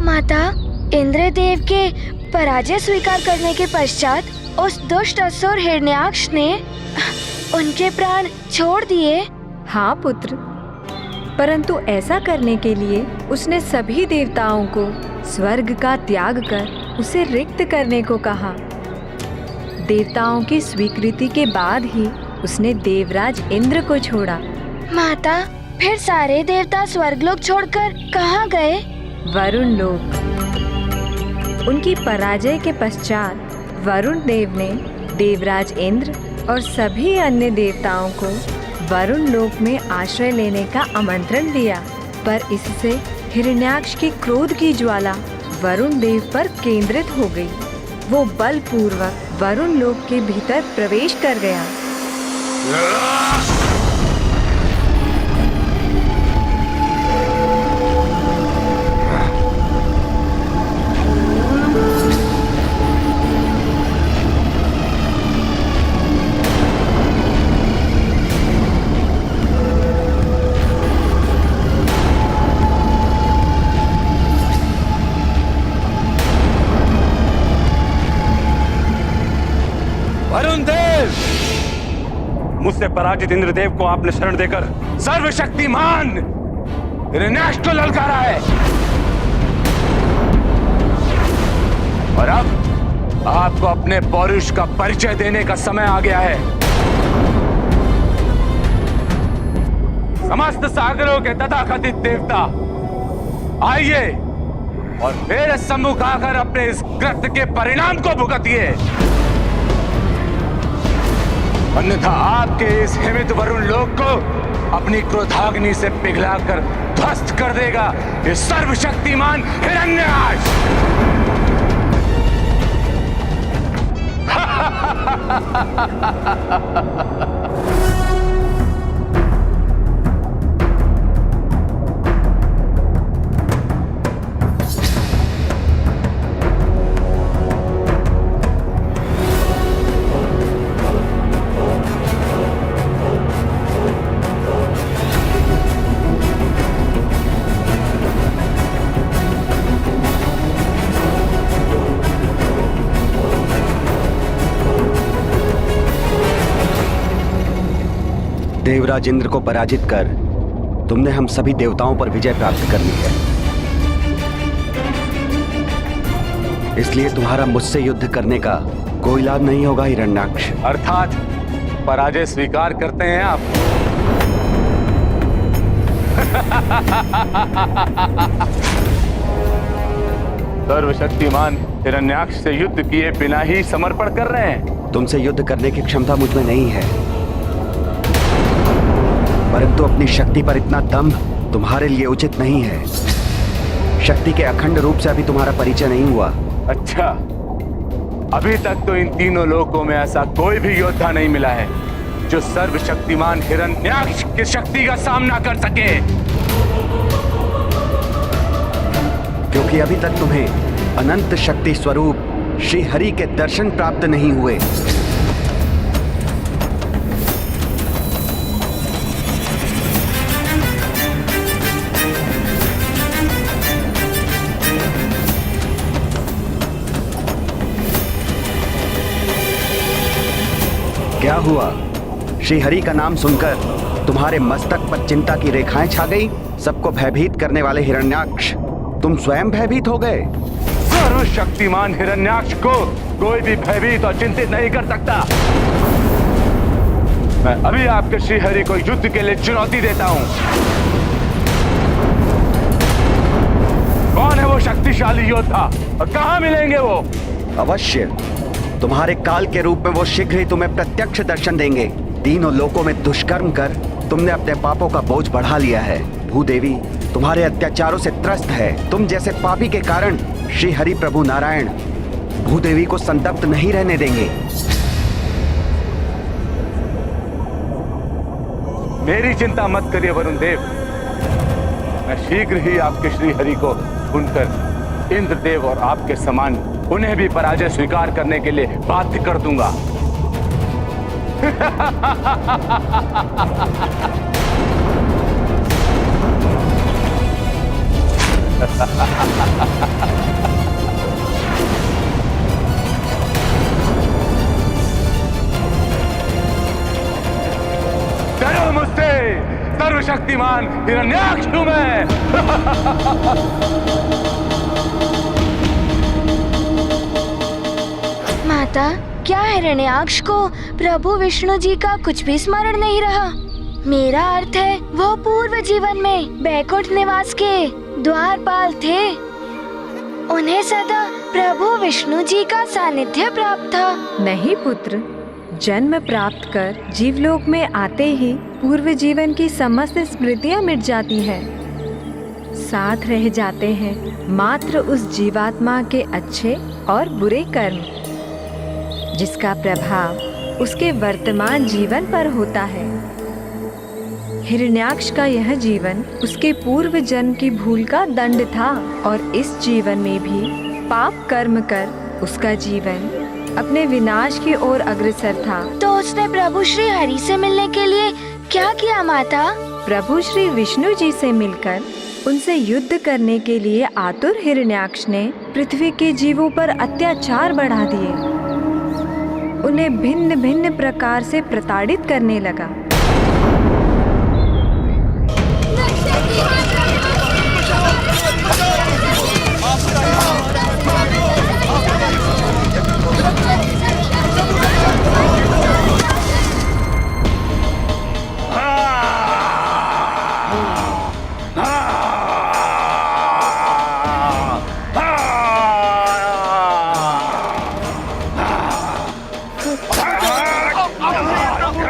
माता, इंद्रदेव के पराजय स्वीकार करने के पश्चात उस दुष्ट असुर हिरण्याक्ष ने उनके प्राण छोड़ दिए। हाँ पुत्र, परंतु ऐसा करने के लिए उसने सभी देवताओं को स्वर्ग का त्याग कर उसे रिक्त करने को कहा। देवताओं की स्वीकृति के बाद ही उसने देवराज इंद्र को छोड़ा। माता, फिर सारे देवता स्वर्गलोक छोड़कर कहाँ गए? वरुण लोक। उनकी पराजय के पश्चात वरुण देव ने देवराज इंद्र और सभी अन्य देवताओं को वरुण लोक में आश्रय लेने का आमंत्रण दिया, पर इससे हिरण्याक्ष की क्रोध की ज्वाला वरुण देव पर केंद्रित हो गई। वो बलपूर्वक वरुण लोक के भीतर प्रवेश कर गया। वरुण देव, मुझसे पराजित इंद्रदेव को आपने शरण देकर सर्वशक्तिमान हिरण्याक्ष को ललकारा है, और अब आपको अपने पौरुष का परिचय देने का समय आ गया है। समस्त सागरों के तथाकथित देवता, आइए और मेरे सम्मुख आकर अपने इस कृत्य के परिणाम को भुगतिए, अन्यथा आपके इस हिमित वरुण लोक को अपनी क्रोधाग्नि से पिघलाकर ध्वस्त कर देगा ये सर्वशक्तिमान हिरण्याक्ष। देवराज इंद्र को पराजित कर तुमने हम सभी देवताओं पर विजय प्राप्त कर ली है, इसलिए तुम्हारा मुझसे युद्ध करने का कोई लाभ नहीं होगा हिरण्याक्ष। अर्थात पराजय स्वीकार करते हैं आप? सर्वशक्तिमान हिरण्याक्ष से युद्ध किए बिना ही समर्पण कर रहे हैं? तुमसे युद्ध करने की क्षमता मुझ में नहीं है, परंतु अपनी शक्ति पर इतना दम तुम्हारे लिए उचित नहीं है। शक्ति के अखंड रूप से अभी तुम्हारा परिचय नहीं हुआ। अच्छा, अभी तक तो इन तीनों लोकों में ऐसा कोई भी योद्धा नहीं मिला है जो सर्वशक्तिमान हिरण्याक्ष की शक्ति का सामना कर सके। क्योंकि अभी तक तुम्हें अनंत शक्ति स्वरूप श्री हरि के दर्शन प्राप्त नहीं हुए। क्या हुआ? श्री हरि का नाम सुनकर तुम्हारे मस्तक पर चिंता की रेखाएं छा गई? सबको भयभीत करने वाले हिरण्याक्ष, तुम स्वयं भयभीत हो गए। सर्वशक्तिमान हिरण्याक्ष को कोई भी भयभीत और चिंतित नहीं कर सकता। मैं अभी आपके श्री हरि को युद्ध के लिए चुनौती देता हूं। कौन है वो शक्तिशाली योद्धा और कहां मिलेंगे वो? अवश्य, तुम्हारे काल के रूप में वो शीघ्र ही तुम्हें प्रत्यक्ष दर्शन देंगे। तीनों लोकों में दुष्कर्म कर तुमने अपने पापों का बोझ बढ़ा लिया है। भूदेवी तुम्हारे अत्याचारों से त्रस्त है। तुम जैसे पापी के कारण श्री हरि प्रभु नारायण भूदेवी को संतप्त नहीं रहने देंगे। मेरी चिंता मत करिए वरुण देव, मैं शीघ्र ही आपके श्री हरि को ढूंढकर इंद्रदेव और आपके समान उन्हें भी पराजय स्वीकार करने के लिए बाध्य कर दूंगा। सर्वशक्तिमान हिरण्याक्ष हूं मैं। माता, क्या हिरण्याक्ष को प्रभु विष्णु जी का कुछ भी स्मरण नहीं रहा? मेरा अर्थ है वो पूर्व जीवन में बैकुंठ निवास के द्वारपाल थे। उन्हें सदा प्रभु विष्णु जी का सानिध्य प्राप्त था। नहीं पुत्र, जन्म प्राप्त कर जीवलोक में आते ही पूर्व जीवन की समस्त स्मृतियां मिट जाती हैं। साथ रह जाते हैं मात्र उस जीवात्मा के अच्छे और बुरे कर्म, जिसका प्रभाव उसके वर्तमान जीवन पर होता है। हिरण्याक्ष का यह जीवन उसके पूर्व जन्म की भूल का दंड था और इस जीवन में भी पाप कर्म कर उसका जीवन अपने विनाश की ओर अग्रसर था। तो उसने प्रभु श्री हरि से मिलने के लिए क्या किया माता? प्रभु श्री विष्णु जी से मिलकर उनसे युद्ध करने के लिए आतुर हिरण्याक्ष ने पृथ्वी के जीवों पर अत्याचार बढ़ा दिए। उन्हें भिन्न भिन्न प्रकार से प्रताड़ित करने लगा।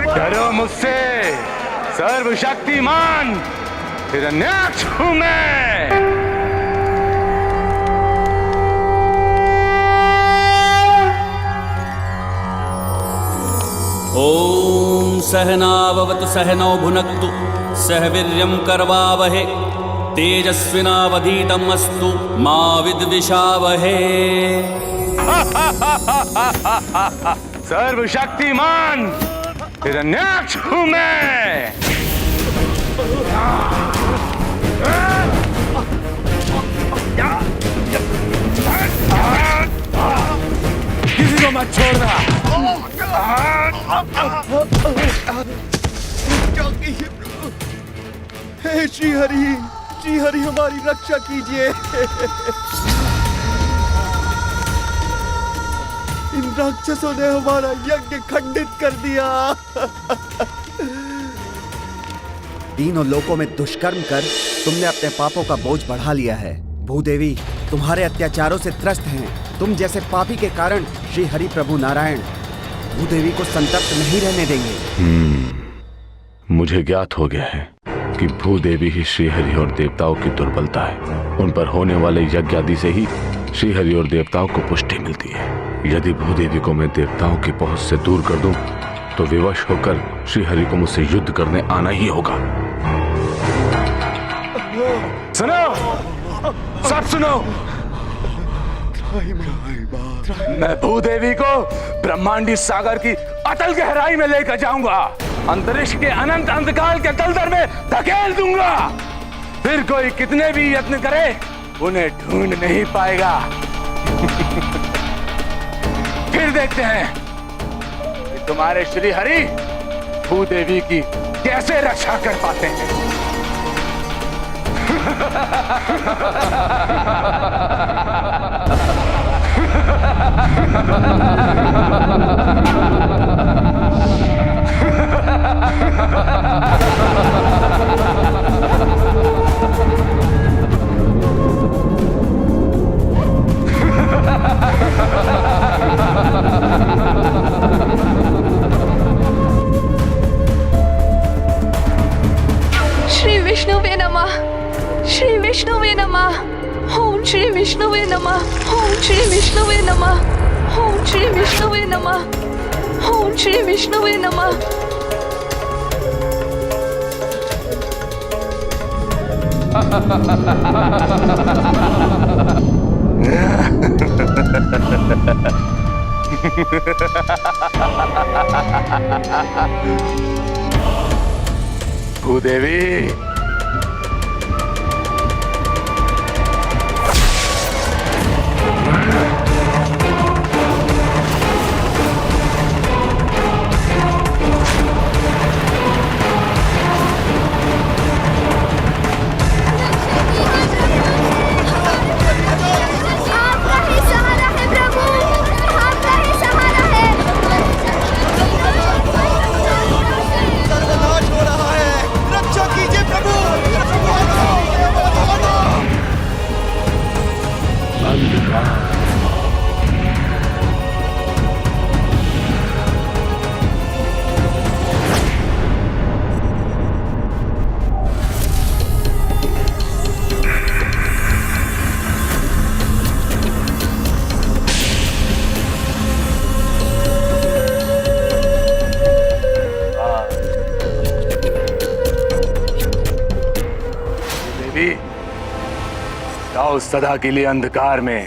डरो मुझसे, सर्वशक्तिमान हिरण्याक्ष हूं मैं। ओम सहनाववतु सहनौ भुनक्तु सह वीर्यं करवावहे तेजस्विनावधीतमस्तु मा विद्विषावहे। सर्वशक्तिमान हिरण्याक्ष हूं मैं। किसी को मत छोड़ना। हे श्री हरि हमारी रक्षा कीजिए। इन राक्षसों ने हमारा यज्ञ खंडित कर दिया। तीनों लोकों में दुष्कर्म कर तुमने अपने पापों का बोझ बढ़ा लिया है। भूदेवी तुम्हारे अत्याचारों से त्रस्त हैं। तुम जैसे पापी के कारण श्री हरि प्रभु नारायण भूदेवी को संतप्त नहीं रहने देंगे। मुझे ज्ञात हो गया है कि भूदेवी ही श्री हरि और देवताओं की दुर्बलता है। उन पर होने वाले यज्ञ आदि से ही श्री हरि और देवताओं को पुष्टि मिलती है। यदि भूदेवी को मैं देवताओं की पहुंच से दूर कर दूं, तो विवश होकर श्री हरि को मुझसे युद्ध करने आना ही होगा। सुनो, सब सुनो। मैं भूदेवी को ब्रह्मांडी सागर की अतल गहराई में लेकर जाऊंगा। अंतरिक्ष के अनंत अंधकार के तलदर में धकेल दूंगा। फिर कोई कितने भी यत्न करे उन्हें ढूंढ नहीं पाएगा। फिर देखते हैं कि तुम्हारे श्री हरि भूदेवी की कैसे रक्षा कर पाते हैं। श्री विष्णुवे नमः। श्री विष्णुवे नमः। ओम श्री विष्णुवे नमः। ओम श्री विष्णुवे नमः। ओम श्री विष्णुवे नमः। ओम श्री विष्णुवे नमः। भूदेवी, देवी, जाओ सदा के लिए अंधकार में।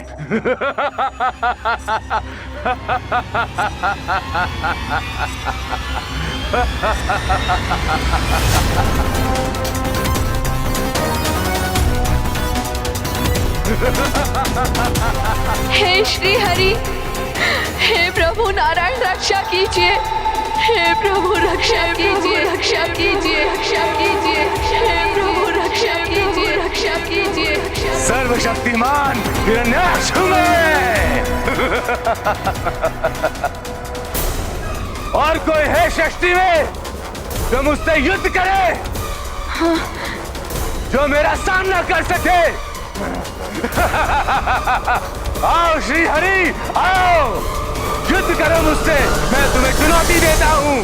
हे श्री हरि, हे प्रभु नारायण रक्षा कीजिए, हे प्रभु रक्षा कीजिए, रक्षा कीजिए, रक्षा कीजिए, हे प्रभु रक्षा कीजिए, रक्षा कीजिए। सर्वशक्तिमान हिरण्याक्ष हूं मैं। और कोई है सृष्टि में जो मुझसे युद्ध करे, जो मेरा सामना कर सके? आओ श्री हरि, आओ युद्ध करो मुझसे, मैं तुम्हें चुनौती देता हूं।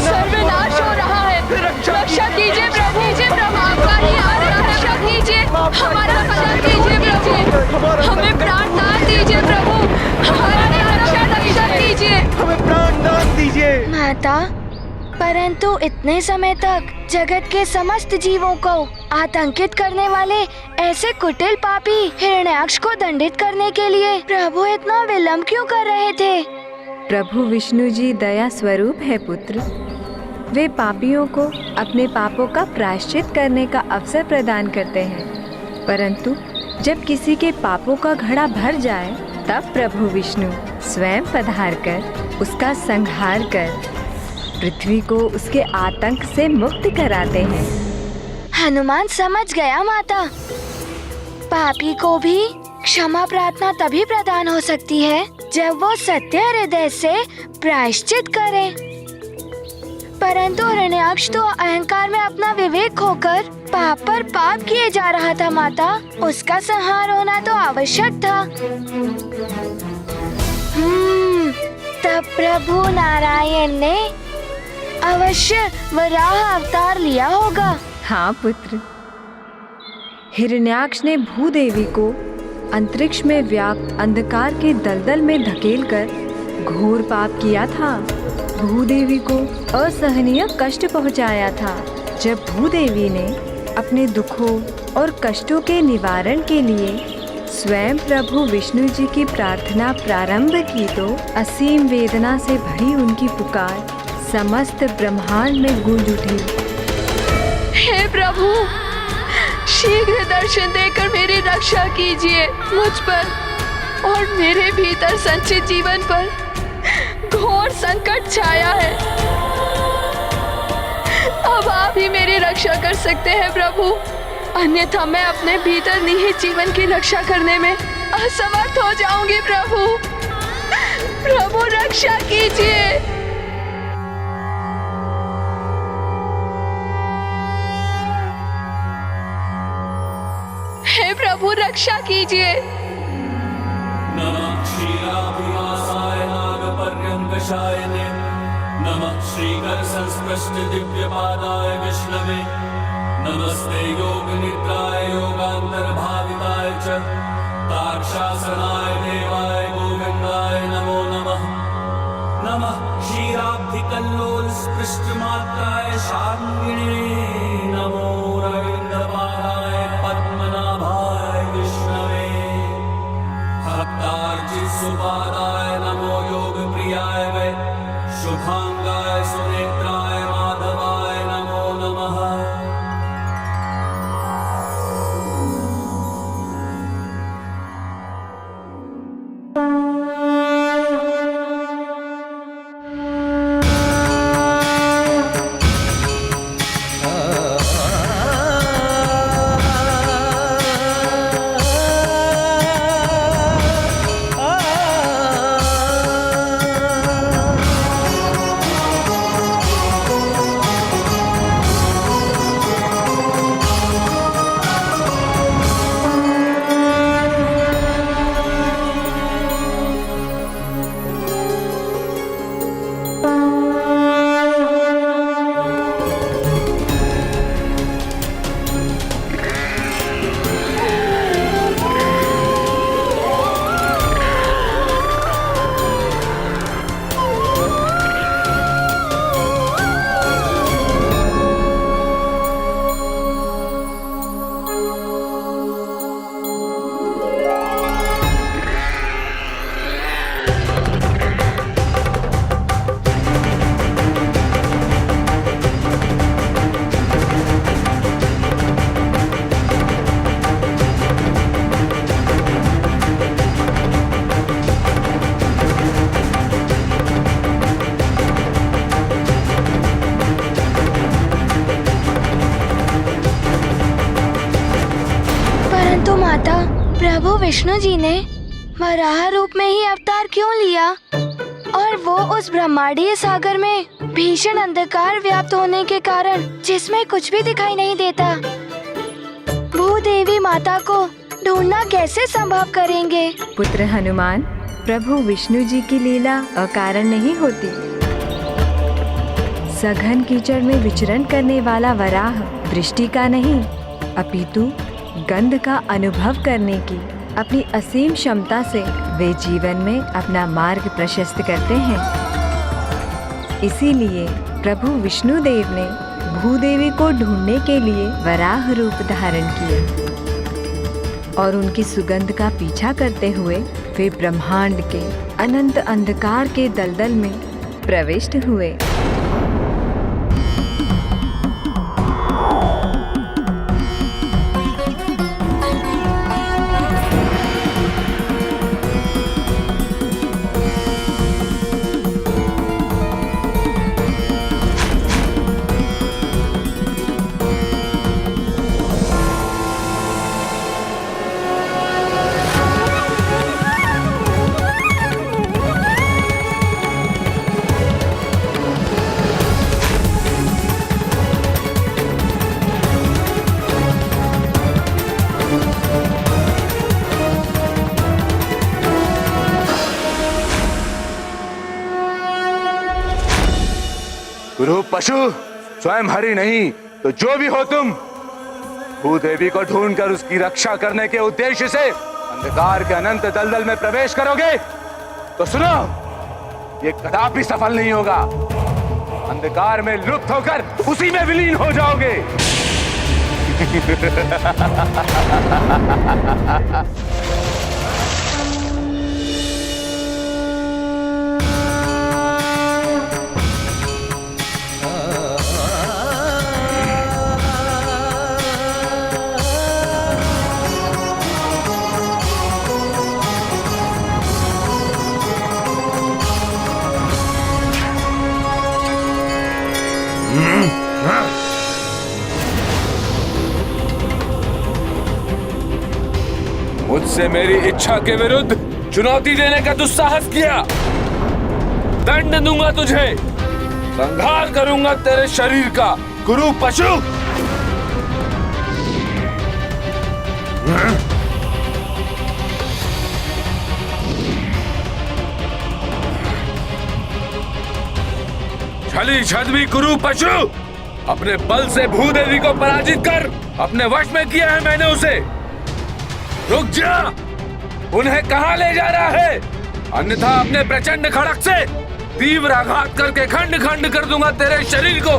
सर्वनाश हो रहा है, रक्षा कीजिए प्रभु, आपका ही आज्ञा है, रक्षा कीजिए, हमारा रक्षा कीजिए प्रभु, हमें प्राण दान दीजिए प्रभु, हमारी रक्षा कीजिए, हमें प्राण दान दीजिए। माता, परंतु इतने समय तक जगत के समस्त जीवों को आतंकित करने वाले ऐसे कुटिल पापी हिरण्याक्ष को दंडित करने के लिए प्रभु इतना विलंब क्यों कर रहे थे? प्रभु विष्णु जी दया स्वरूप है पुत्र। वे पापियों को अपने पापों का प्रायश्चित करने का अवसर प्रदान करते हैं, परंतु जब किसी के पापों का घड़ा भर जाए तब प्रभु विष्णु स्वयं पधार कर उसका संहार कर पृथ्वी को उसके आतंक से मुक्त कराते हैं। हनुमान समझ गया माता। पापी को भी क्षमा प्रार्थना तभी प्रदान हो सकती है जब वो सत्य हृदय से प्रायश्चित करे। परंतु हिरण्याक्ष तो अहंकार में अपना विवेक खोकर पाप पर पाप किए जा रहा था माता। उसका संहार होना तो आवश्यक था। तब प्रभु नारायण ने अवश्य वराह अवतार लिया होगा। हाँ पुत्र, हिरण्याक्ष ने भूदेवी को अंतरिक्ष में व्याप्त अंधकार के दलदल में धकेलकर घोर पाप किया था। भूदेवी को असहनीय कष्ट पहुंचाया था। जब भूदेवी ने अपने दुखों और कष्टों के निवारण के लिए स्वयं प्रभु विष्णु जी की प्रार्थना प्रारंभ की तो असीम वेदना से भरी उनकी पुकार समस्त ब्रह्मांड में गूंज उठी। हे प्रभु, शीघ्र दर्शन देकर मेरी रक्षा कीजिए। मुझ पर और मेरे भीतर संचित जीवन पर घोर संकट छाया है। अब आप ही मेरी रक्षा कर सकते हैं प्रभु, अन्यथा मैं अपने भीतर निहित जीवन की रक्षा करने में असमर्थ हो जाऊंगी। प्रभु, प्रभु रक्षा कीजिए। हे प्रभु रक्षा कीजिए। नमः क्षीराभिलाषाय नागपर्यङ्कशायने नमः श्रीकर संस्पृष्ट दिव्यपादाय विष्णवे नमस्ते योगनिद्राय योगान्तर्भाविताय च तार्क्षासनाय देवाय गोविन्दाय नमो नमः। नमः क्षीराब्धिकल्लोल स्पृष्टमात्राय शार्ङ्गिणे नमो रविन्द्रपादाय पद्मनाभाय विष्णवे भक्तार्चित सुपादाय नमो योगप्रियाय वै शुभांगाय सुनेत्राय माधवाय नमो नमः। माता, प्रभु विष्णु जी ने वराह रूप में ही अवतार क्यों लिया और वो उस ब्रह्मांडीय सागर में भीषण अंधकार व्याप्त होने के कारण जिसमें कुछ भी दिखाई नहीं देता, भूदेवी माता को ढूंढना कैसे संभव करेंगे? पुत्र हनुमान, प्रभु विष्णु जी की लीला अकारण नहीं होती। सघन कीचड़ में विचरण करने वाला वराह दृष्टि का नहीं, अपितु गंध का अनुभव करने की अपनी असीम क्षमता से वे जीवन में अपना मार्ग प्रशस्त करते हैं। इसीलिए प्रभु विष्णु देव ने भूदेवी को ढूंढने के लिए वराह रूप धारण किया और उनकी सुगंध का पीछा करते हुए वे ब्रह्मांड के अनंत अंधकार के दलदल में प्रविष्ट हुए। गुरु पशु, स्वयं हरि नहीं तो जो भी हो तुम, भूदेवी को ढूंढकर उसकी रक्षा करने के उद्देश्य से अंधकार के अनंत दलदल में प्रवेश करोगे तो सुनो, ये कदापि सफल नहीं होगा। अंधकार में लुप्त होकर उसी में विलीन हो जाओगे। मुझसे मेरी इच्छा के विरुद्ध चुनौती देने का दुस्साहस किया, दंड दूंगा तुझे, संहार करूंगा तेरे शरीर का, गुरु पशु। छली छद्मी गुरु पशु, अपने बल से भूदेवी को पराजित कर अपने वश में किया है मैंने उसे। रुक जा, उन्हें कहां ले जा रहा है? अन्यथा अपने प्रचंड खड़क से तीव्र आघात करके खंड खंड कर दूंगा तेरे शरीर को।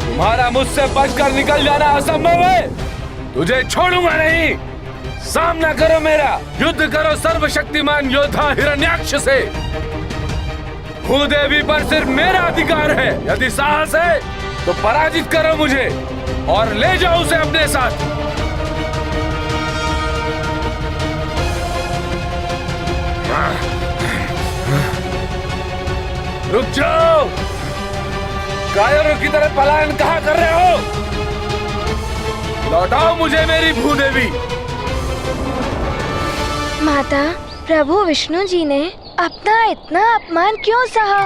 तुम्हारा मुझसे बचकर निकल जाना असंभव है, तुझे छोड़ूंगा नहीं। सामना करो मेरा, युद्ध करो सर्वशक्तिमान योद्धा हिरण्याक्ष से। भूदेवी पर सिर्फ मेरा अधिकार है, यदि साहस है तो पराजित करो मुझे और ले जाओ उसे अपने साथ। रुक जाओ, कायरों की तरह पलायन कहाँ कर रहे हो? लौटाओ मुझे मेरी भूदेवी। माता, प्रभु विष्णु जी ने अपना इतना अपमान क्यों सहा?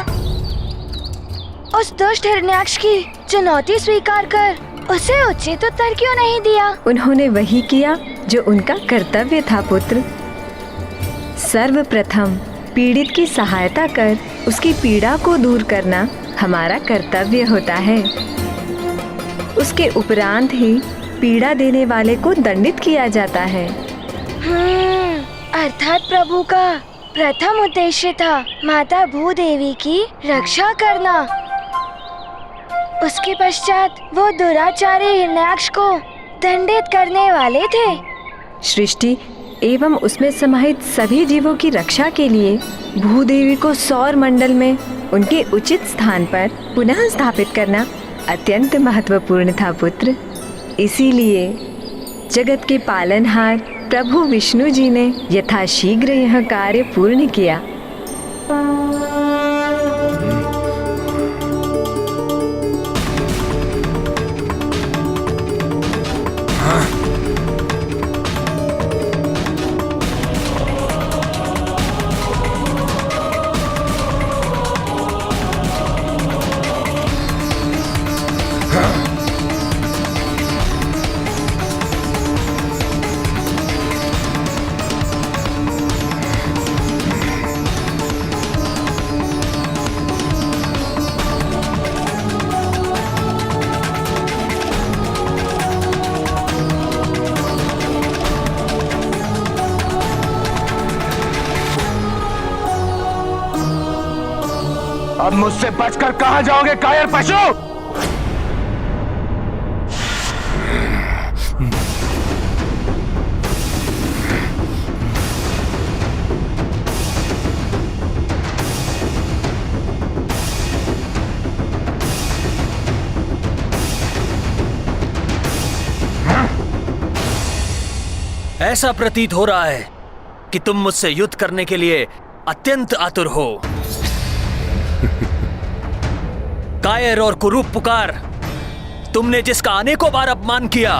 उस दुष्ट हिरण्याक्ष की चुनौती स्वीकार कर उसे उचित उत्तर क्यों नहीं दिया? उन्होंने वही किया जो उनका कर्तव्य था पुत्र। सर्वप्रथम पीड़ित की सहायता कर उसकी पीड़ा को दूर करना हमारा कर्तव्य होता है। उसके उपरांत ही पीड़ा देने वाले को दंडित किया जाता है। अर्थात प्रभु का प्रथम उद्देश्य था माता भूदेवी की रक्षा करना। उसके पश्चात वो दुराचारी हिरण्याक्ष को दंडित करने वाले थे। सृष्टि एवं उसमें समाहित सभी जीवों की रक्षा के लिए भूदेवी को सौर मंडल में उनके उचित स्थान पर पुनः स्थापित करना अत्यंत महत्वपूर्ण था पुत्र। इसीलिए जगत के पालनहार प्रभु विष्णु जी ने यथाशीघ्र यह कार्य पूर्ण किया। अब मुझसे बचकर कहां जाओगे कायर पशु? ऐसा प्रतीत हो रहा है कि तुम मुझसे युद्ध करने के लिए अत्यंत आतुर हो। कायर और कुरूप पुकार, तुमने जिसका अनेकों बार अपमान किया,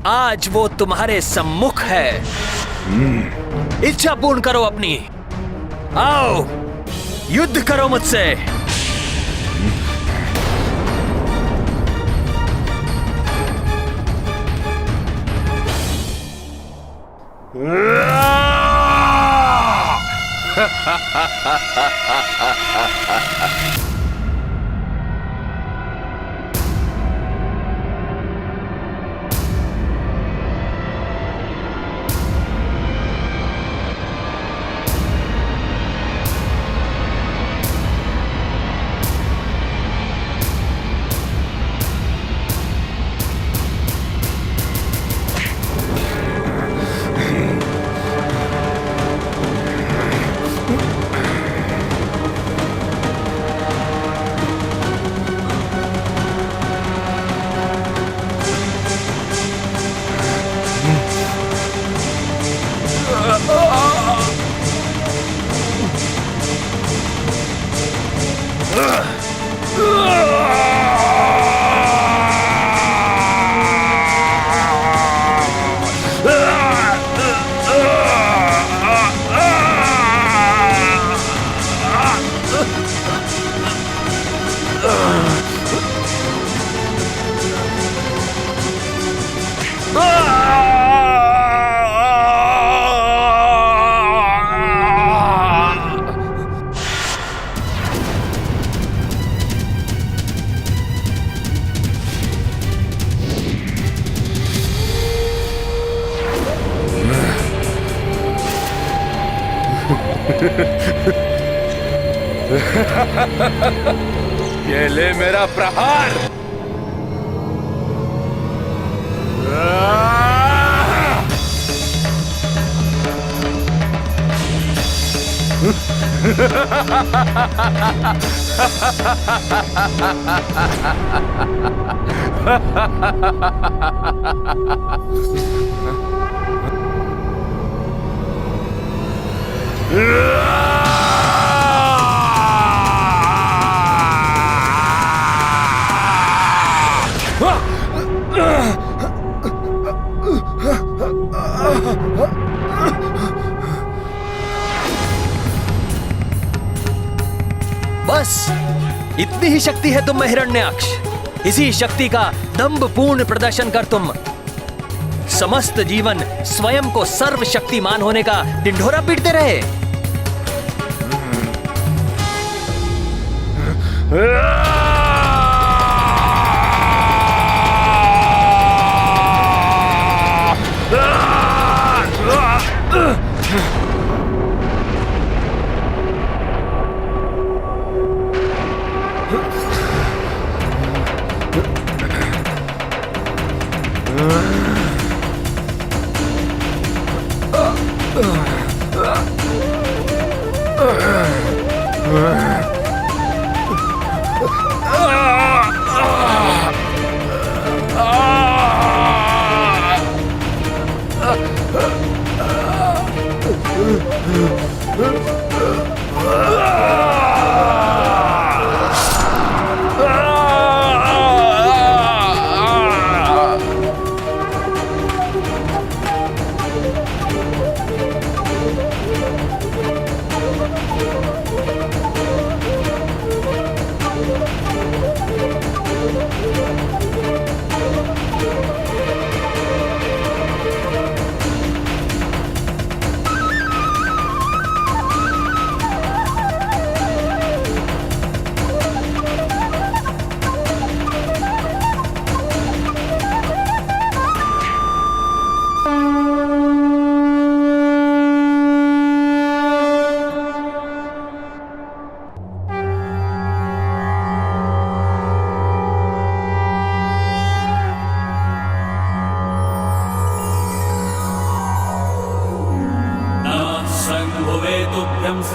आज वो तुम्हारे सम्मुख है। इच्छा पूर्ण करो अपनी, आओ युद्ध करो मुझसे। ये ले मेरा प्रहार। बस इतनी ही शक्ति है तुम में हिरण्याक्ष। इसी शक्ति का दंभपूर्ण प्रदर्शन कर तुम समस्त जीवन स्वयं को सर्वशक्तिमान होने का ढिंढोरा पीटते रहे।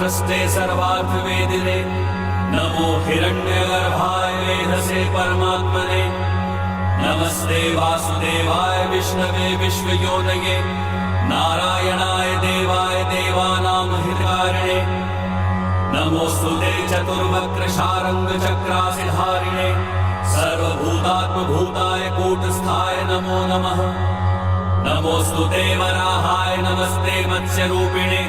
नमस्ते सर्वार्थवेदिने नमो हिरण्यगर्भाय वेधसे परमात्मने नमस्ते वासुदेवाय विष्णवे विश्वयोनये नारायणाय देवाय देवानां हितकारिणे नमोस्तुते चतुर्वक्र शारंग चक्रासिधारिणे सर्वभूतात्मभूताय कूटस्थाय नमो नमः नमोस्तुते वराहाय नमस्ते मत्स्यरूपिणे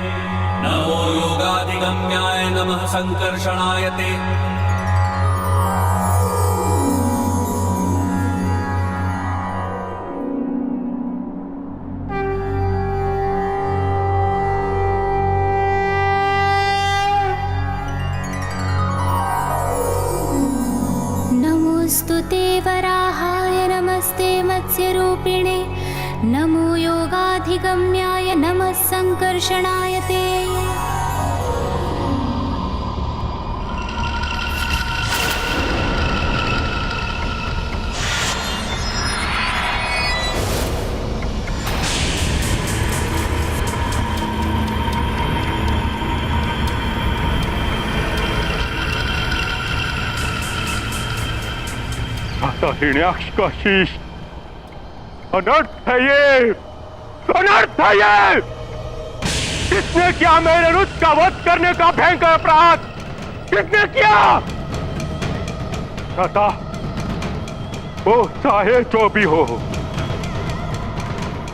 नमो योगाधिगम्याय नमः संकर्षणाय ते नमोस्तुते वराहाय नमस्ते मत्स्यरूपिणे नमो योगाधिगम्याय नमः संकर्षणाय ते माता हिरण्याक्ष का शीश अनर्थ है ये, अनर्थ है ये। किसने किया मेरे रुद्र का वध करने का भयंकर अपराध? किसने किया? माता वो चाहे जो भी हो,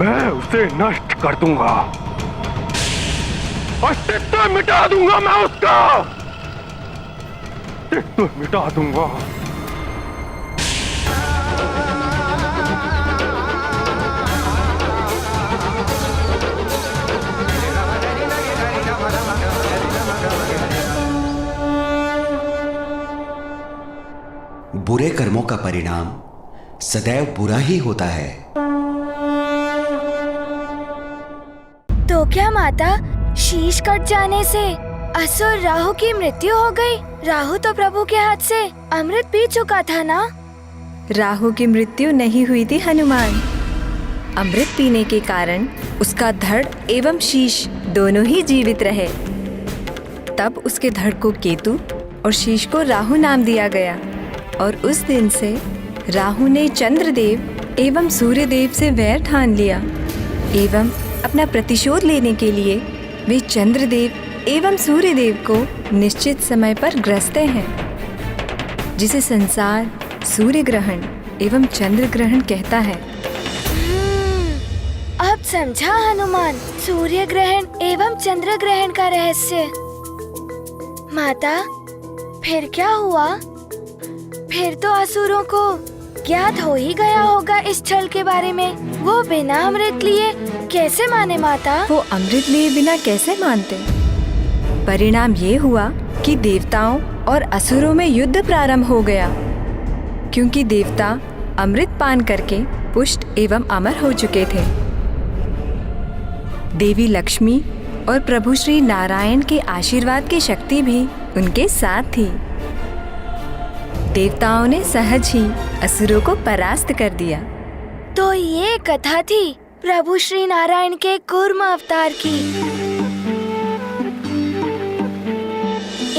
मैं उसे नष्ट कर दूंगा, अस्तित्व मिटा दूंगा, मैं उसका अस्तित्व मिटा दूंगा। बुरे कर्मों का परिणाम सदैव बुरा ही होता है। तो क्या माता, शीश कट जाने से असुर राहु की मृत्यु हो गई? राहु तो प्रभु के हाथ से अमृत पी चुका था ना? राहु की मृत्यु नहीं हुई थी हनुमान। अमृत पीने के कारण उसका धड़ एवं शीश दोनों ही जीवित रहे। तब उसके धड़ को केतु और शीश को राहु नाम दिया गया और उस दिन से राहु ने चंद्रदेव एवं सूर्यदेव से वैर ठान लिया एवं अपना प्रतिशोध लेने के लिए वे चंद्रदेव एवं सूर्यदेव को निश्चित समय पर ग्रसते हैं, जिसे संसार सूर्य ग्रहण एवं चंद्र ग्रहण कहता है। अब समझा हनुमान सूर्य ग्रहण एवं चंद्र ग्रहण का रहस्य। माता, फिर क्या हुआ? फिर तो असुरों को ज्ञात हो ही गया होगा इस छल के बारे में। वो बिना अमृत लिए कैसे माने माता? वो अमृत लिए बिना कैसे मानते? परिणाम ये हुआ कि देवताओं और असुरों में युद्ध प्रारंभ हो गया, क्योंकि देवता अमृत पान करके पुष्ट एवं अमर हो चुके थे। देवी लक्ष्मी और प्रभु श्री नारायण के आशीर्वाद की शक्ति भी उनके साथ थी। देवताओं ने सहज ही असुरों को परास्त कर दिया। तो ये कथा थी प्रभु श्री नारायण के कूर्म अवतार की।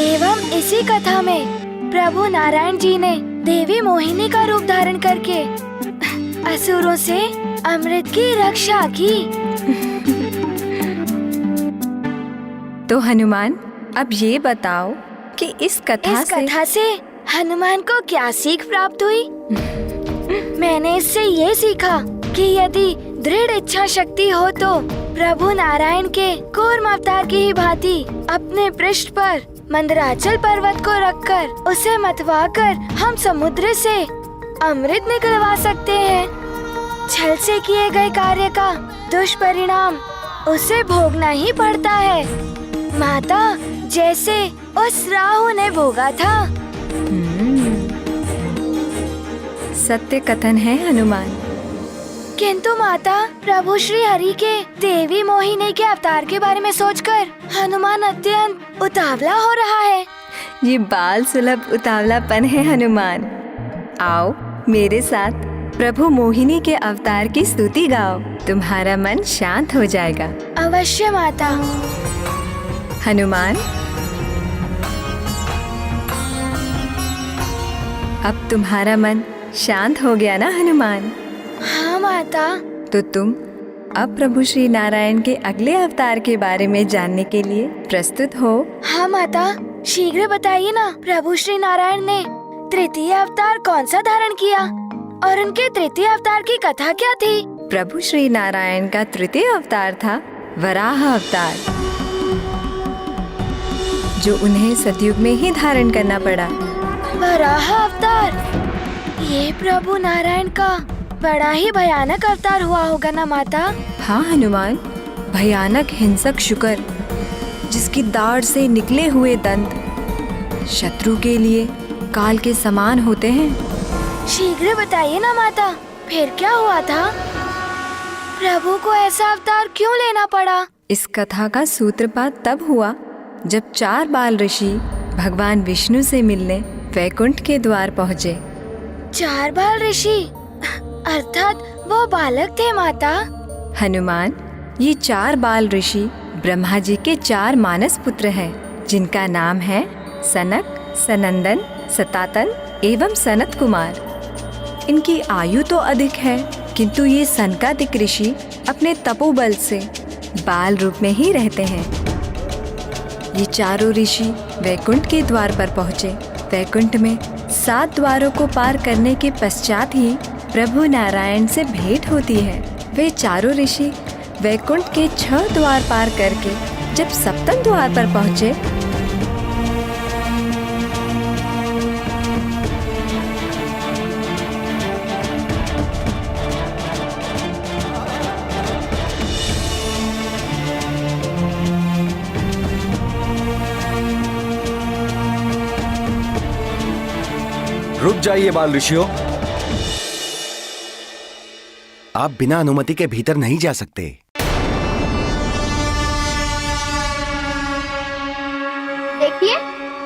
एवं इसी कथा में प्रभु नारायण जी ने देवी मोहिनी का रूप धारण करके असुरों से अमृत की रक्षा की। तो हनुमान, अब ये बताओ कि इस कथा से हनुमान को क्या सीख प्राप्त हुई? मैंने इससे ये सीखा कि यदि दृढ़ इच्छा शक्ति हो तो प्रभु नारायण के कूर्म अवतार की ही भांति अपने पृष्ठ पर मंदराचल पर्वत को रखकर उसे मतवाकर हम समुद्र से अमृत निकलवा सकते हैं। छल से किए गए कार्य का दुष्परिणाम उसे भोगना ही पड़ता है माता, जैसे उस राहु ने भोगा था। सत्य कथन है हनुमान। किंतु माता, प्रभु श्री हरि के देवी मोहिनी के अवतार के बारे में सोचकर हनुमान अत्यंत उतावला हो रहा है। ये बाल सुलभ उतावलापन है हनुमान। आओ मेरे साथ प्रभु मोहिनी के अवतार की स्तुति गाओ, तुम्हारा मन शांत हो जाएगा। अवश्य माता। हनुमान, अब तुम्हारा मन शांत हो गया ना हनुमान? हाँ माता। तो तुम अब प्रभु श्री नारायण के अगले अवतार के बारे में जानने के लिए प्रस्तुत हो? हाँ माता, शीघ्र बताइए ना, प्रभु श्री नारायण ने तृतीय अवतार कौन सा धारण किया और उनके तृतीय अवतार की कथा क्या थी? प्रभु श्री नारायण का तृतीय अवतार था वराह अवतार, जो उन्हें सतयुग में ही धारण करना पड़ा। वराह अवतार, ये प्रभु नारायण का बड़ा ही भयानक अवतार हुआ होगा ना माता? हाँ हनुमान, भयानक हिंसक शुकर जिसकी दाढ़ से निकले हुए दंत शत्रु के लिए काल के समान होते हैं। शीघ्र बताइए ना माता, फिर क्या हुआ था? प्रभु को ऐसा अवतार क्यों लेना पड़ा? इस कथा का सूत्रपात तब हुआ जब 4 बाल ऋषि भगवान विष्णु से मिलने वैकुंठ के द्वार पहुँचे। 4 बाल ऋषि अर्थात वो बालक थे माता? हनुमान, ये 4 बाल ऋषि ब्रह्मा जी के 4 मानस पुत्र हैं, जिनका नाम है सनक, सनंदन, सतातन एवं सनत कुमार। इनकी आयु तो अधिक है, किंतु ये सनकादिक ऋषि अपने तपोबल से बाल रूप में ही रहते हैं। ये चारों ऋषि वैकुंठ के द्वार पर पहुँचे। वैकुंठ में 7 द्वारों को पार करने के पश्चात ही प्रभु नारायण से भेंट होती है। वे चारों ऋषि वैकुंठ के 6 द्वार पार करके जब 7वें द्वार पर पहुँचे, रुक जाइए बाल ऋषियों। आप बिना अनुमति के भीतर नहीं जा सकते। देखिए,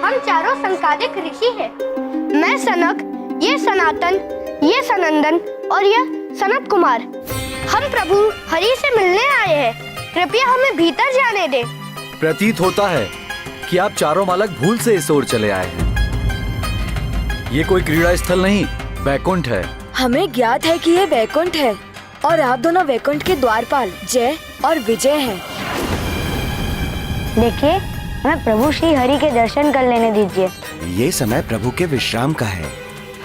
हम चारों संकादिक ऋषि हैं। मैं सनक, ये सनातन, ये सनंदन और यह सनत कुमार। हम प्रभु हरि से मिलने आए हैं। कृपया हमें भीतर जाने दें। प्रतीत होता है कि आप चारों बालक भूल से इस ओर चले आए हैं। ये कोई क्रीड़ा स्थल नहीं, वैकुंठ है। हमें ज्ञात है कि ये वैकुंठ है और आप दोनों वैकुंठ के द्वारपाल जय और विजय हैं। देखिए, हमें प्रभु श्री हरि के दर्शन कर लेने दीजिए। ये समय प्रभु के विश्राम का है।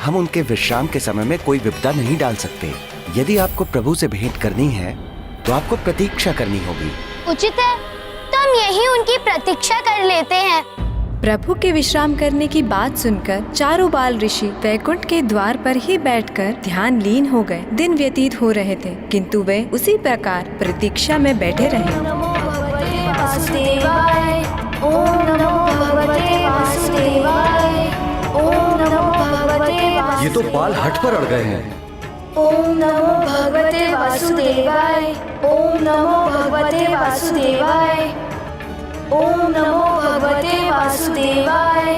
हम उनके विश्राम के समय में कोई विपदा नहीं डाल सकते। यदि आपको प्रभु से भेंट करनी है तो आपको प्रतीक्षा करनी होगी। उचित है, तो हम यही उनकी प्रतीक्षा कर लेते हैं। प्रभु के विश्राम करने की बात सुनकर चारों बाल ऋषि वैकुंठ के द्वार पर ही बैठकर ध्यान लीन हो गए। दिन व्यतीत हो रहे थे, किंतु वे उसी प्रकार प्रतीक्षा में बैठे रहे। ये तो बाल हट पर अड़ गए हैं। ओम नमो भगवते वासुदेवाय। ओम नमो भगवते वासुदेवाय। ओम नमो भगवते वासुदेवाय।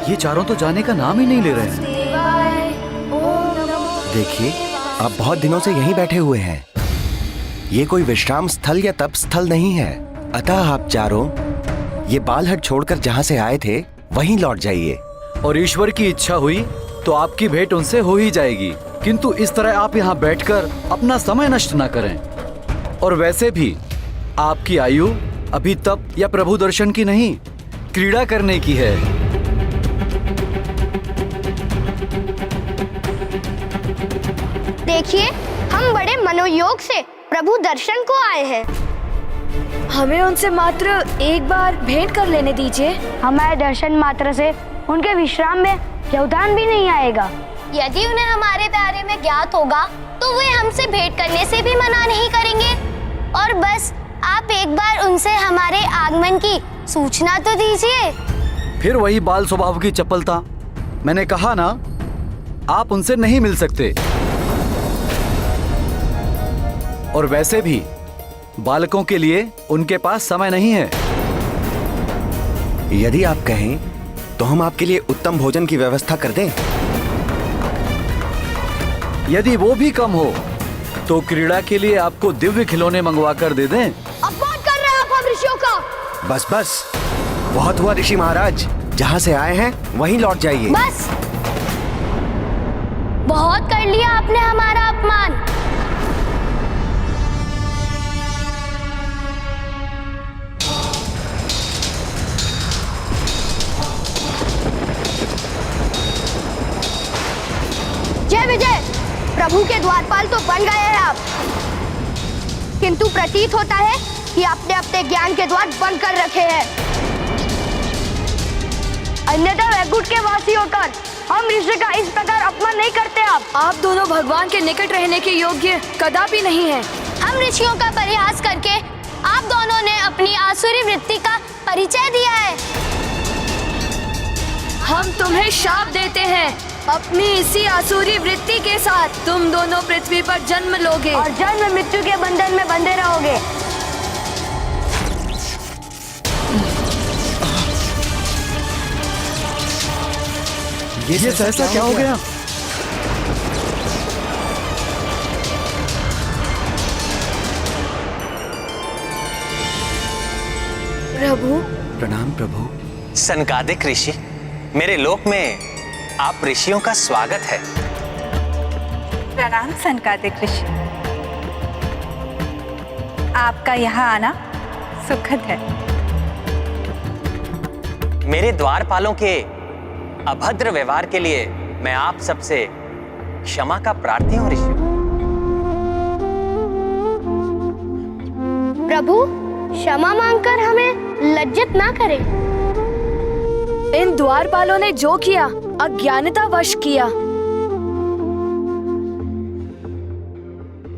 ये चारों तो जाने का नाम ही नहीं ले रहे हैं। देखिए, आप बहुत दिनों से यहीं बैठे हुए हैं। ये कोई विश्राम स्थल या तप स्थल नहीं है। अतः आप चारों ये बालहट छोड़कर जहाँ से आए थे वहीं लौट जाइए। और ईश्वर की इच्छा हुई तो आपकी भेंट उनसे हो ही जाएगी, किंतु इस तरह आप यहाँ बैठकर अपना समय नष्ट न करें। और वैसे भी आपकी आयु अभी तप या प्रभु दर्शन की नहीं, क्रीड़ा करने की है। देखिए, हम बड़े मनोयोग से प्रभु दर्शन को आए हैं। हमें उनसे मात्र एक बार भेंट कर लेने दीजिए। हमारे दर्शन मात्र से उनके विश्राम में व्यवधान भी नहीं आएगा। यदि उन्हें हमारे बारे में ज्ञात होगा तो वे हमसे भेंट करने से भी मना नहीं करेंगे। और बस आप एक बार उनसे हमारे आगमन की सूचना तो दीजिए। फिर वही बाल स्वभाव की चपलता। मैंने कहा ना, आप उनसे नहीं मिल सकते। और वैसे भी बालकों के लिए उनके पास समय नहीं है। यदि आप कहें तो हम आपके लिए उत्तम भोजन की व्यवस्था कर दें। यदि वो भी कम हो तो क्रीड़ा के लिए आपको दिव्य खिलौने मंगवा कर दे दें। अपमान कर रहे हैं आप हम ऋषियों का। बस बस, बहुत हुआ ऋषि महाराज। जहाँ से आए हैं वहीं लौट जाइए। बस बहुत कर लिया आपने हमारा अपमान। जय विजय, प्रभु के द्वारपाल तो बन गए हैं आप, किंतु प्रतीत होता है कि आपने अपने ज्ञान के द्वार बंद कर रखे हैं। अन्यथा वैकुंठ के वासी होकर हम ऋषि का इस प्रकार अपमान नहीं करते। आप दोनों भगवान के निकट रहने के योग्य कदापि नहीं हैं। हम ऋषियों का परिहास करके आप दोनों ने अपनी आसुरी वृत्ति का परिचय दिया है। हम तुम्हें शाप देते हैं, अपनी इसी आसुरी वृत्ति के साथ तुम दोनों पृथ्वी पर जन्म लोगे और जन्म मृत्यु के बंधन में बंधे रहोगे। ये सहसा क्या हो गया? प्रभु। प्रणाम प्रभु। सनकादिक ऋषि, मेरे लोक में आप ऋषियों का स्वागत है। प्रणाम सनकादिक ऋषि, आपका यहाँ आना सुखद है। मेरे द्वारपालों के अभद्र व्यवहार के लिए मैं आप सबसे क्षमा का प्रार्थी हूँ ऋषि। प्रभु, क्षमा मांगकर हमें लज्जित ना करें। इन द्वारपालों ने जो किया अज्ञानता वश किया।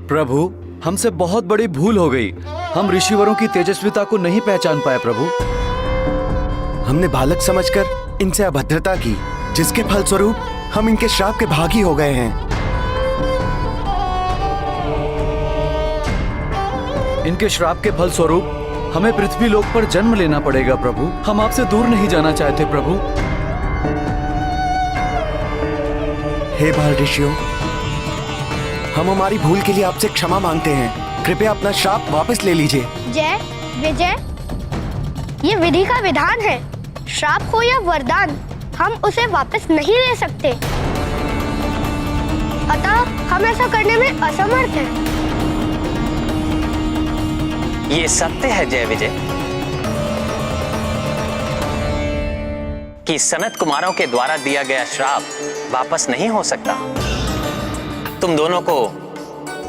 प्रभु, हमसे बहुत बड़ी भूल हो गई। हम ऋषिवरों की तेजस्विता को नहीं पहचान पाए प्रभु। हमने बालक समझकर इनसे अभद्रता की, जिसके फलस्वरूप हम इनके श्राप के भागी हो गए हैं। इनके श्राप के फलस्वरूप हमें पृथ्वी लोक पर जन्म लेना पड़ेगा प्रभु। हम आपसे दूर नहीं जाना चाहते प्रभु। हे बाल ऋषियों, हम हमारी भूल के लिए आपसे क्षमा मांगते हैं। कृपया अपना श्राप वापस ले लीजिए। जय विजय, ये विधि का विधान है। श्राप हो या वरदान, हम उसे वापस नहीं ले सकते। अतः हम ऐसा करने में असमर्थ हैं। ये सत्य है जय विजय कि सनत कुमारों के द्वारा दिया गया श्राप वापस नहीं हो सकता। तुम दोनों को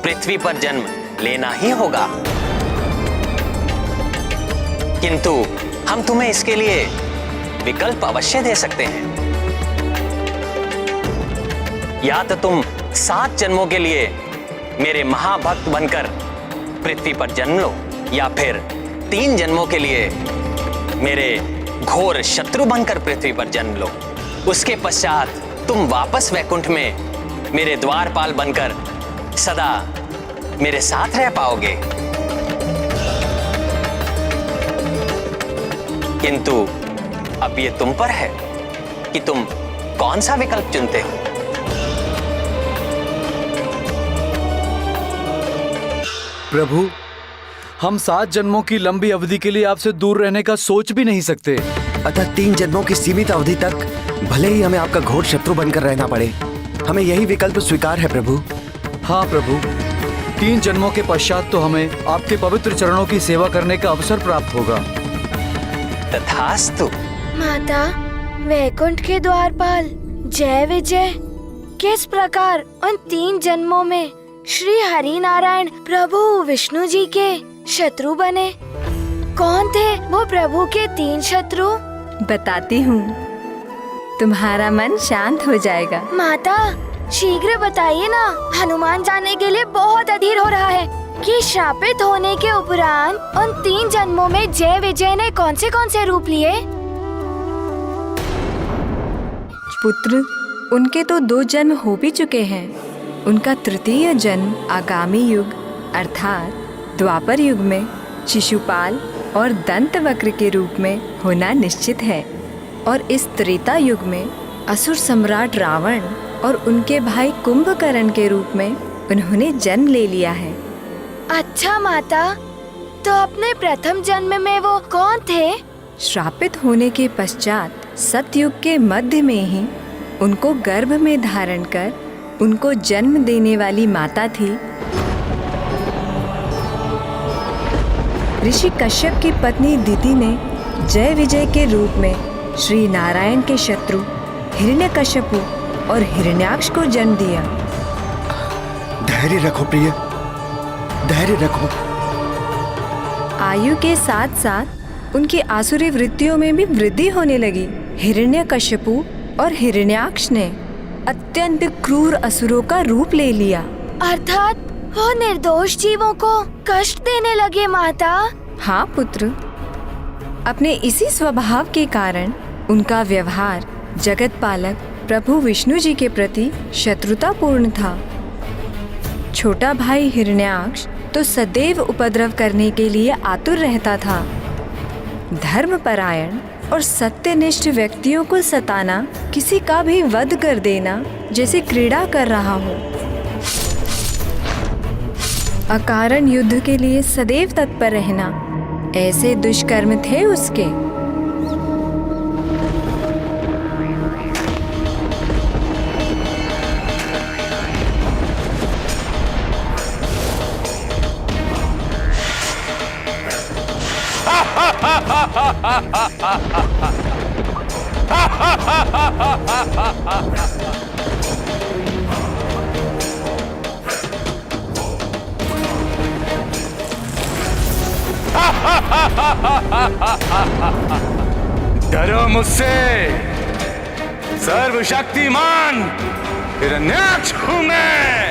पृथ्वी पर जन्म लेना ही होगा, किंतु हम तुम्हें इसके लिए विकल्प अवश्य दे सकते हैं। या तो तुम 7 जन्मों के लिए मेरे महाभक्त बनकर पृथ्वी पर जन्म लो, या फिर 3 जन्मों के लिए मेरे घोर शत्रु बनकर पृथ्वी पर जन्म लो। उसके पश्चात तुम वापस वैकुंठ में मेरे द्वारपाल बनकर सदा मेरे साथ रह पाओगे। किंतु अब ये तुम पर है कि तुम कौन सा विकल्प चुनते हो। प्रभु, हम 7 जन्मों की लंबी अवधि के लिए आपसे दूर रहने का सोच भी नहीं सकते। अतः 3 जन्मों की सीमित अवधि तक भले ही हमें आपका घोर शत्रु बनकर रहना पड़े, हमें यही विकल्प स्वीकार है प्रभु। हाँ प्रभु, 3 जन्मों के पश्चात तो हमें आपके पवित्र चरणों की सेवा करने का अवसर प्राप्त होगा। तथास्तु। माता, वैकुंठ के द्वारपाल जय विजय किस प्रकार उन 3 जन्मों में श्री हरि नारायण प्रभु विष्णु जी के शत्रु बने? कौन थे वो प्रभु के 3 शत्रु? बताती हूँ, तुम्हारा मन शांत हो जाएगा। माता, शीघ्र बताइए ना। हनुमान जाने के लिए बहुत अधीर हो रहा है कि श्रापित होने के उपरांत उन 3 जन्मों में जय विजय ने कौन से रूप लिए? पुत्र, उनके तो 2 जन्म हो भी चुके हैं। उनका तृतीय जन्म आगामी युग अर्थात द्वापर युग में शिशुपाल और दंतवक्र के रूप में होना निश्चित है, और इस त्रेता युग में असुर सम्राट रावण और उनके भाई कुंभकर्ण के रूप में उन्होंने जन्म ले लिया है। अच्छा माता, तो अपने प्रथम जन्म में वो कौन थे? श्रापित होने के पश्चात सतयुग के मध्य में ही उनको गर्भ में धारण कर उनको जन्म देने वाली माता थी ऋषि कश्यप की पत्नी दिति ने जय विजय के रूप में श्री नारायण के शत्रु हिरण्यकश्यपु और हिरण्याक्ष को जन्म दिया। धैर्य रखो प्रिय, धैर्य रखो। आयु के साथ साथ उनकी आसुरी वृत्तियों में भी वृद्धि होने लगी। हिरण्यकश्यपु और हिरण्याक्ष ने अत्यंत क्रूर असुरों का रूप ले लिया। अर्थात वो निर्दोष जीवों को कष्ट देने लगे माता। हाँ पुत्र, अपने इसी स्वभाव के कारण उनका व्यवहार जगत पालक प्रभु विष्णु जी के प्रति शत्रुतापूर्ण था। छोटा भाई हिरण्याक्ष तो सदैव उपद्रव करने के लिए आतुर रहता था। धर्मपरायण और सत्यनिष्ठ व्यक्तियों को सताना, किसी का भी वध कर देना जैसे क्रीड़ा कर रहा हो। अकारण युद्ध के लिए सदैव तत्पर रहना, ऐसे दुष्कर्म थे उसके। डरो मुझसे, सर्वशक्तिमान हिरण्याक्ष हूं मैं।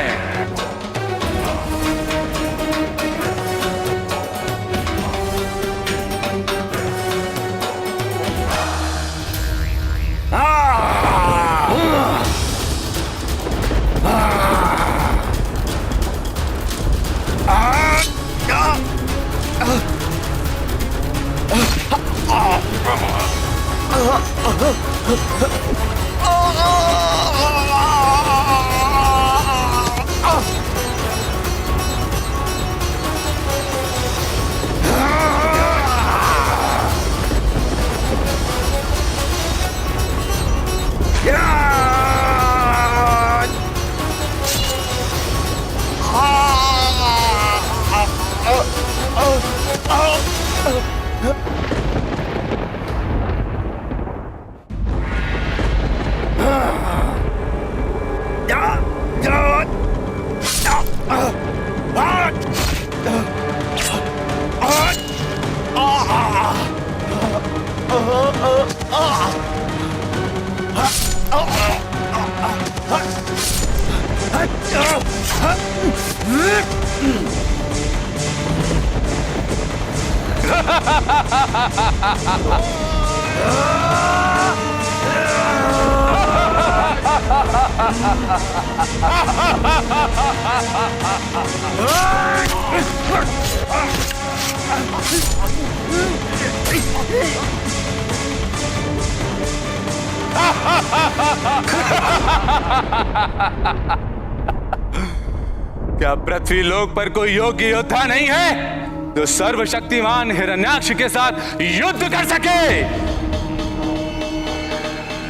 क्या पृथ्वी लोक पर कोई योग्य योद्धा नहीं है जो सर्वशक्तिमान हिरण्याक्ष के साथ युद्ध कर सके?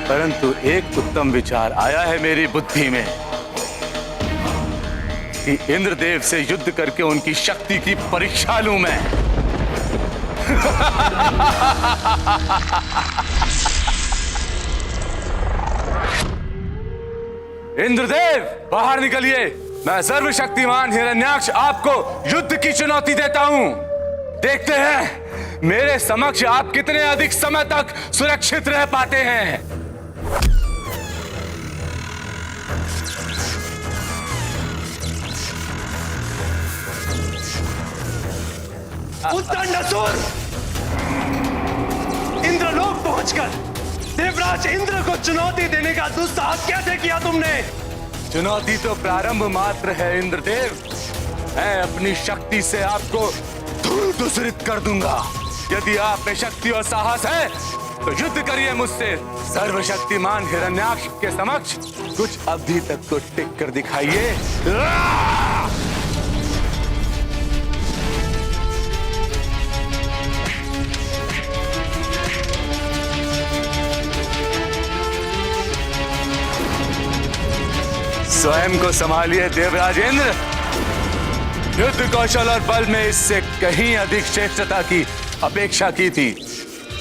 परंतु एक उत्तम विचार आया है मेरी बुद्धि में कि इंद्रदेव से युद्ध करके उनकी शक्ति की परीक्षा लूं मैं। इंद्रदेव बाहर निकलिए, मैं सर्वशक्तिमान हिरण्याक्ष आपको युद्ध की चुनौती देता हूं। देखते हैं मेरे समक्ष आप कितने अधिक समय तक सुरक्षित रह पाते हैं। उत्तंडासुर, इंद्रलोक पहुंचकर देवराज इंद्र को चुनौती देने का दुस्साहस कैसे किया तुमने? चुनौती तो प्रारंभ मात्र है इंद्रदेव। मैं अपनी शक्ति से आपको धूल दूसरित कर दूंगा। यदि आप में शक्ति और साहस है तो युद्ध करिए मुझसे। सर्वशक्तिमान हिरण्याक्ष के समक्ष कुछ अवधि तक तो टिक कर दिखाइए। स्वयं को संभालिए देवराज इंद्र। युद्ध कौशल और बल में इससे कहीं अधिक श्रेष्ठता की अपेक्षा की थी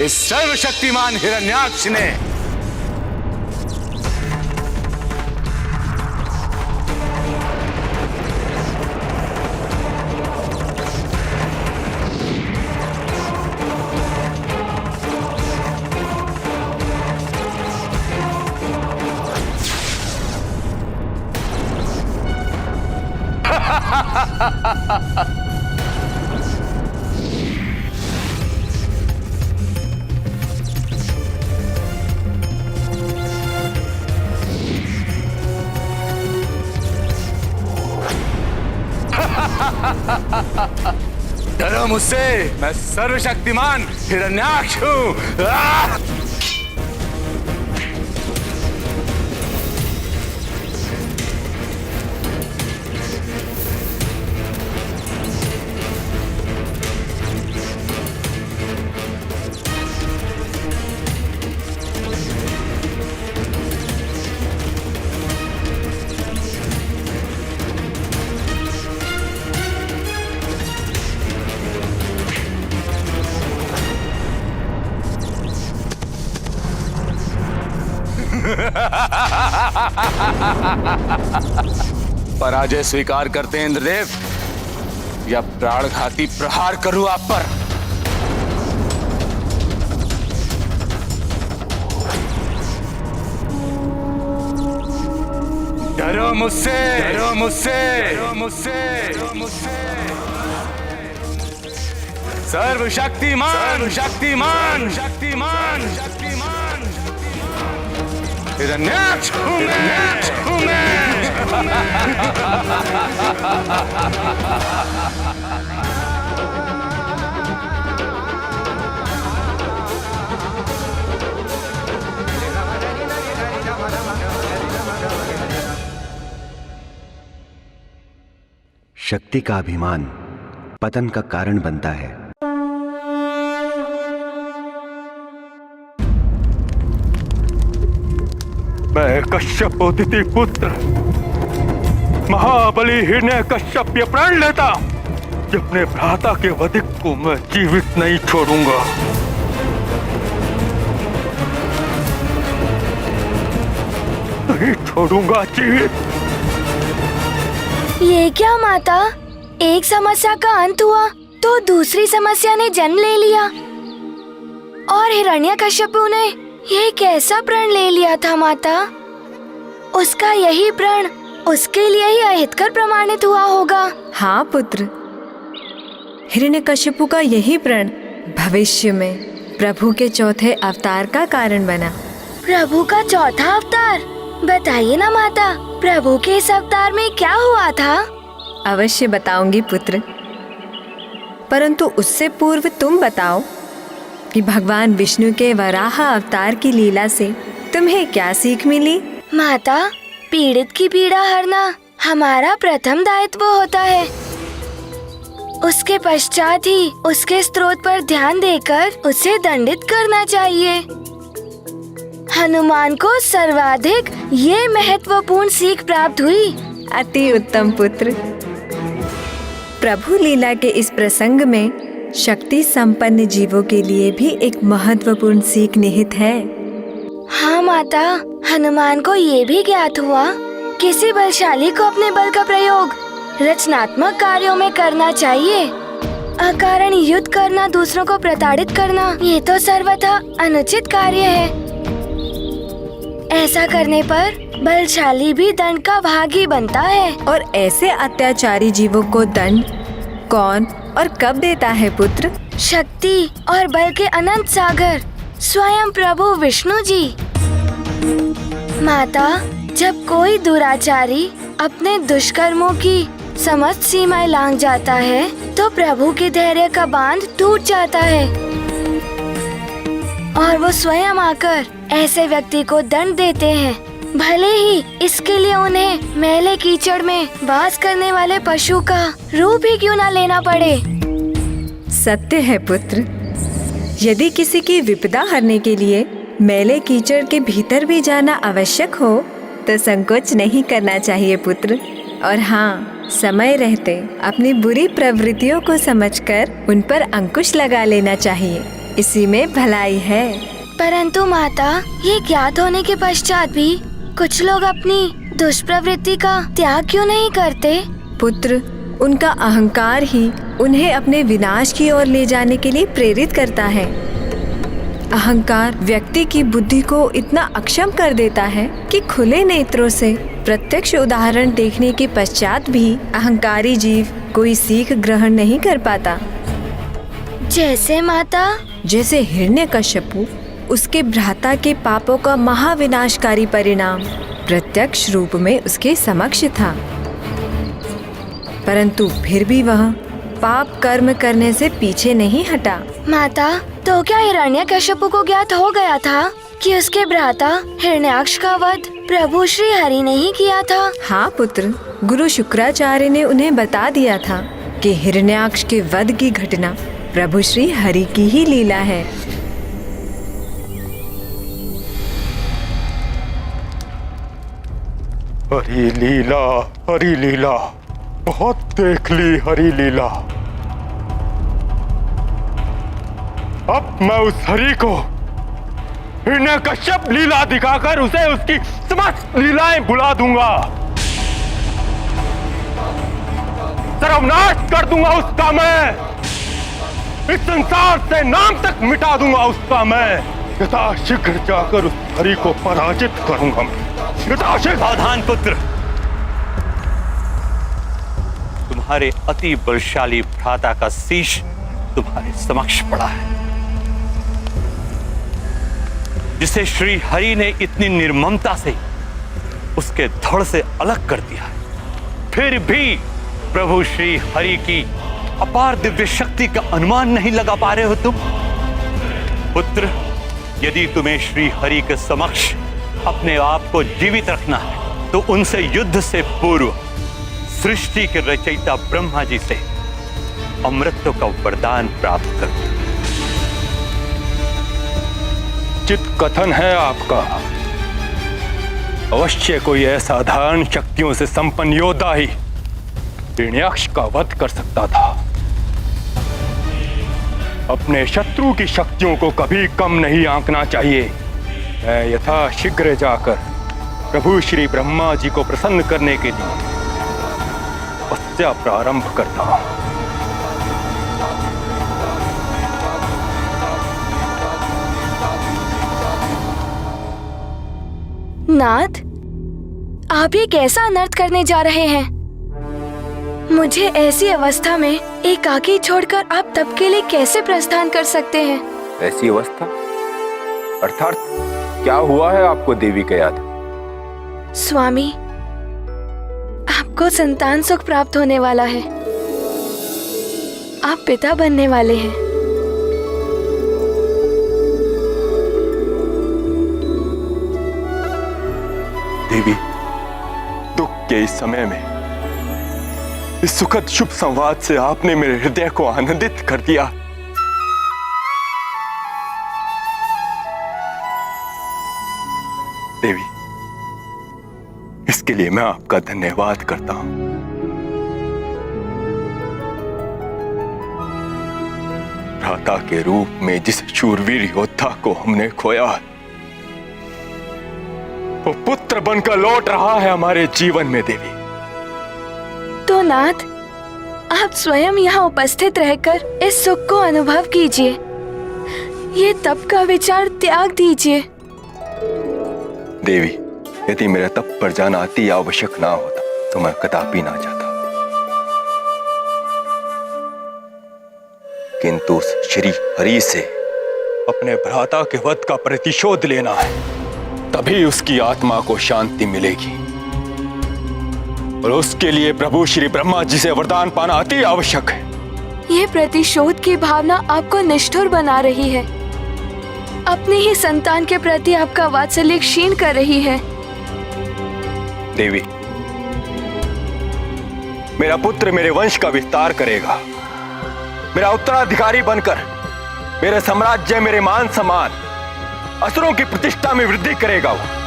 इस सर्वशक्तिमान हिरण्याक्ष ने। डरो मुझसे, मैं सर्वशक्तिमान हिरण्याक्ष हूं। पराजय स्वीकार करते हैं इंद्रदेव, या प्राणघाती प्रहार करूं आप पर? डरो मुझसे, डरो मुझसे, डरो मुझसे, डरो मुझसे। सर्वशक्तिमान, सर्वशक्तिमान, शक्तिमान, शक्तिमान हिरण्याक्ष हूं मैं। शक्ति का अभिमान पतन का कारण बनता है। मैं कश्यप अदिति पुत्र महाबली हिरण्यकश्यप ये प्रण लेता कि अपने भ्राता के वधिक को मैं जीवित नहीं छोड़ूंगा। नहीं छोड़ूंगा जीवित। ये क्या माता, एक समस्या का अंत हुआ तो दूसरी समस्या ने जन्म ले लिया। और हिरण्यकश्यप ने ये कैसा प्रण ले लिया था माता? उसका यही प्रण उसके लिए ही अहितकर प्रमाणित हुआ होगा। हाँ पुत्र, हिरण्यकश्यपु का यही प्रण भविष्य में प्रभु के चौथे अवतार का कारण बना। प्रभु का चौथा अवतार? बताइए ना माता, प्रभु के इस अवतार में क्या हुआ था? अवश्य बताऊंगी पुत्र, परंतु उससे पूर्व तुम बताओ कि भगवान विष्णु के वराह अवतार की लीला से तुम्हें क्या सीख मिली? माता, पीड़ित की पीड़ा हरना हमारा प्रथम दायित्व होता है। उसके पश्चात ही उसके स्रोत पर ध्यान देकर उसे दंडित करना चाहिए। हनुमान को सर्वाधिक ये महत्वपूर्ण सीख प्राप्त हुई। अति उत्तम पुत्र। प्रभु लीला के इस प्रसंग में शक्ति संपन्न जीवों के लिए भी एक महत्वपूर्ण सीख निहित है। हाँ माता, हनुमान को ये भी ज्ञात हुआ किसी बलशाली को अपने बल का प्रयोग रचनात्मक कार्यों में करना चाहिए। अकारण युद्ध करना, दूसरों को प्रताड़ित करना, ये तो सर्वथा अनुचित कार्य है। ऐसा करने पर बलशाली भी दंड का भागी बनता है। और ऐसे अत्याचारी जीवों को दंड कौन और कब देता है पुत्र? शक्ति और बल के अनंत सागर स्वयं प्रभु विष्णु जी। माता, जब कोई दुराचारी अपने दुष्कर्मों की समस्त सीमाएं लांघ जाता है तो प्रभु के धैर्य का बांध टूट जाता है और वो स्वयं आकर ऐसे व्यक्ति को दंड देते हैं, भले ही इसके लिए उन्हें मैले कीचड़ में वास करने वाले पशु का रूप ही क्यों ना लेना पड़े। सत्य है पुत्र, यदि किसी की विपदा हरने के लिए मैले कीचड़ के भीतर भी जाना आवश्यक हो तो संकोच नहीं करना चाहिए पुत्र। और हाँ, समय रहते अपनी बुरी प्रवृत्तियों को समझकर उन पर अंकुश लगा लेना चाहिए, इसी में भलाई है। परंतु माता, ये ज्ञात होने के पश्चात भी कुछ लोग अपनी दुष्प्रवृत्ति का त्याग क्यों नहीं करते? पुत्र, उनका अहंकार ही उन्हें अपने विनाश की ओर ले जाने के लिए प्रेरित करता है। अहंकार व्यक्ति की बुद्धि को इतना अक्षम कर देता है कि खुले नेत्रों से प्रत्यक्ष उदाहरण देखने के पश्चात भी अहंकारी जीव कोई सीख ग्रहण नहीं कर पाता। जैसे माता? जैसे हिरण्यकश्यपु, उसके भ्राता के पापों का महाविनाशकारी परिणाम प्रत्यक्ष रूप में उसके समक्ष था, परंतु फिर भी वह पाप कर्म करने से पीछे नहीं हटा। माता, तो क्या हिरण्यकश्यपु को ज्ञात हो गया था कि उसके भ्राता हिरण्याक्ष का वध प्रभु श्री हरि ने ही किया था? हाँ पुत्र, गुरु शुक्राचार्य ने उन्हें बता दिया था कि हिरण्याक्ष के वध की घटना प्रभु श्री हरि की ही लीला है। हरी लीला, हरी लीला, बहुत देख ली हरी लीला। अब मैं उस हरि को हिरण्यकश्यप लीला दिखाकर उसे उसकी समस्त लीलाएं भुला दूंगा, सर्वनाश कर दूंगा उसका मैं, इस संसार से नाम तक मिटा दूंगा उसका मैं। यथाशीघ्र जाकर उस हरि को पराजित करूंगा मैं। सावधान पुत्र, तुम्हारे अति बलशाली भ्राता का शीश तुम्हारे समक्ष पड़ा है, जिसे श्री हरि ने इतनी निर्ममता से उसके धड़ से अलग कर दिया है। फिर भी प्रभु श्री हरि की अपार दिव्य शक्ति का अनुमान नहीं लगा पा रहे हो तुम। पुत्र, यदि तुम्हें श्री हरि के समक्ष अपने आप को जीवित रखना है तो उनसे युद्ध से पूर्व सृष्टि के रचयिता ब्रह्मा जी से अमृत का वरदान प्राप्त करो। चित कथन है आपका। अवश्य कोई असाधारण शक्तियों से संपन्न योद्धा ही हिरण्याक्ष का वध कर सकता था। अपने शत्रु की शक्तियों को कभी कम नहीं आंकना चाहिए। मैं यथाशीघ्र जाकर प्रभु श्री ब्रह्मा जी को प्रसन्न करने के लिए तपस्या प्रारंभ करता हूं। नाथ, आप ये कैसा अनर्थ करने जा रहे हैं? मुझे ऐसी अवस्था में एकाकी छोड़कर आप तप के लिए कैसे प्रस्थान कर सकते हैं? ऐसी अवस्था अर्थात क्या हुआ है आपको देवी के याद? स्वामी, आपको संतान सुख प्राप्त होने वाला है। आप पिता बनने वाले हैं। देवी, दुख के इस समय में इस सुखद शुभ संवाद से आपने मेरे हृदय को आनंदित कर दिया। देवी, इसके लिए मैं आपका धन्यवाद करता हूं। भ्राता के रूप में जिस शूरवीर योद्धा को हमने खोया, वो पुत्र बनकर लौट रहा है हमारे जीवन में। देवी, तो नाथ, आप स्वयं यहाँ उपस्थित रहकर इस सुख को अनुभव कीजिए। ये तप का विचार त्याग दीजिए। देवी, यदि मेरा तप पर जाना अति आवश्यक ना होता तो मैं कदापि ना जाता, किंतु श्री हरि से अपने भ्राता के वध का प्रतिशोध लेना है, तभी उसकी आत्मा को शांति मिलेगी। और उसके लिए प्रभु श्री ब्रह्मा जी से वरदान पाना अति आवश्यक है। ये प्रतिशोध की भावना आपको निष्ठुर बना रही है, अपने ही संतान के प्रति आपका वात्सल्य क्षीण कर रही है। देवी, मेरा पुत्र मेरे वंश का विस्तार करेगा, मेरा उत्तराधिकारी बनकर मेरे साम्राज्य, मेरे मान सम्मान, असुरों की प्रतिष्ठा में वृद्धि करेगा। वो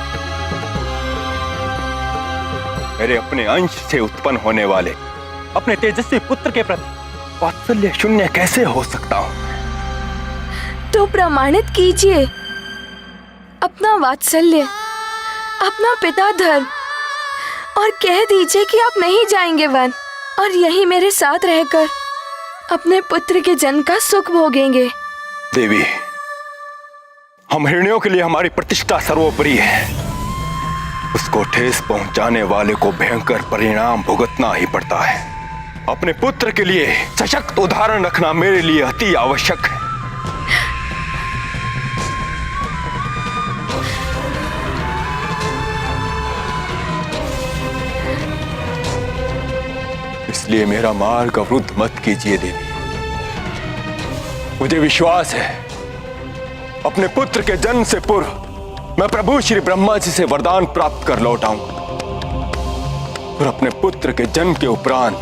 मेरे अपने अंश से उत्पन्न होने वाले अपने तेजस्वी पुत्र के प्रति वात्सल्य शून्य कैसे हो सकता हूँ? तो प्रमाणित कीजिए अपना वात्सल्य, अपना पिता धर्म, और कह दीजिए कि आप नहीं जाएंगे वन और यही मेरे साथ रहकर अपने पुत्र के जन्म का सुख भोगेंगे। देवी, हम हिरण्यों के लिए हमारी प्रतिष्ठा सर्वोपरि है। उसको ठेस पहुंचाने वाले को भयंकर परिणाम भुगतना ही पड़ता है। अपने पुत्र के लिए सशक्त उदाहरण रखना मेरे लिए अति आवश्यक है। इसलिए मेरा मार्ग अवरुद्ध मत कीजिए देवी। मुझे विश्वास है अपने पुत्र के जन्म से पूर्व मैं प्रभु श्री ब्रह्मा जी से वरदान प्राप्त कर लौट आऊंगा और अपने पुत्र के जन्म के उपरांत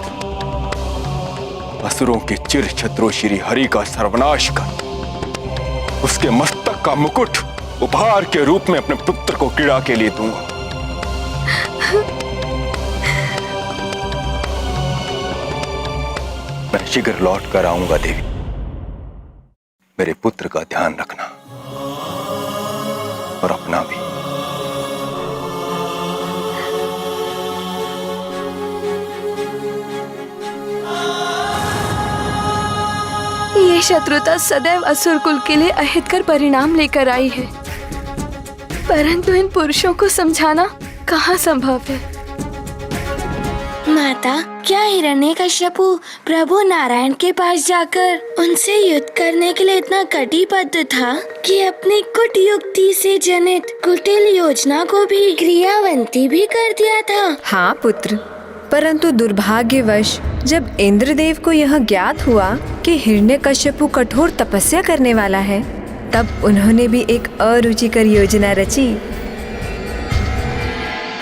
असुरों के चिर शत्रु श्री हरि का सर्वनाश कर उसके मस्तक का मुकुट उपहार के रूप में अपने पुत्र को क्रीड़ा के लिए दूंगा। मैं शीघ्र लौट कर आऊंगा देवी। मेरे पुत्र का ध्यान रखना और अपना भी। ये शत्रुता सदैव असुर कुल के लिए अहितकर परिणाम लेकर आई है, परंतु इन पुरुषों को समझाना कहाँ संभव है। माता, क्या हिरण्यकश्यपु प्रभु नारायण के पास जाकर उनसे युद्ध करने के लिए इतना कटिबद्ध था कि अपनी कुट युक्ति से जनित कुटिल योजना को भी क्रियावंती भी कर दिया था? हाँ पुत्र, परंतु दुर्भाग्यवश जब इंद्रदेव को यह ज्ञात हुआ कि हिरण्यकश्यपु कठोर तपस्या करने वाला है, तब उन्होंने भी एक अरुचिकर योजना रची।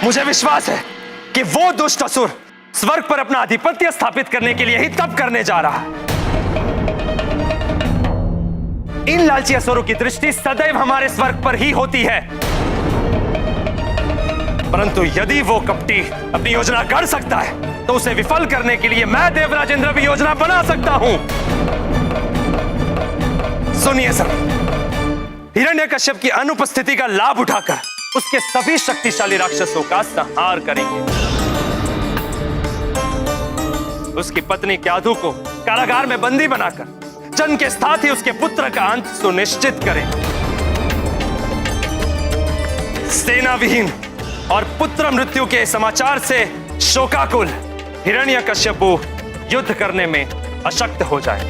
मुझे विश्वास है कि वो दुष्ट असुर स्वर्ग पर अपना आधिपत्य स्थापित करने के लिए ही तप करने जा रहा है। इन लालची असुरों की दृष्टि सदैव हमारे स्वर्ग पर ही होती है, परंतु यदि वो कपटी अपनी योजना कर सकता है तो उसे विफल करने के लिए मैं देवराज इंद्र भी योजना बना सकता हूं। सुनिए सब, हिरण्यकश्यप की अनुपस्थिति का लाभ उठाकर उसके सभी शक्तिशाली राक्षसों का संहार करेंगे। उसकी पत्नी क्याधु को कारागार में बंदी बनाकर जन्म के साथ ही उसके पुत्र का अंत सुनिश्चित करें। सेना विहीन और पुत्र मृत्यु के समाचार से शोकाकुल हिरण्यकश्यपु युद्ध करने में अशक्त हो जाए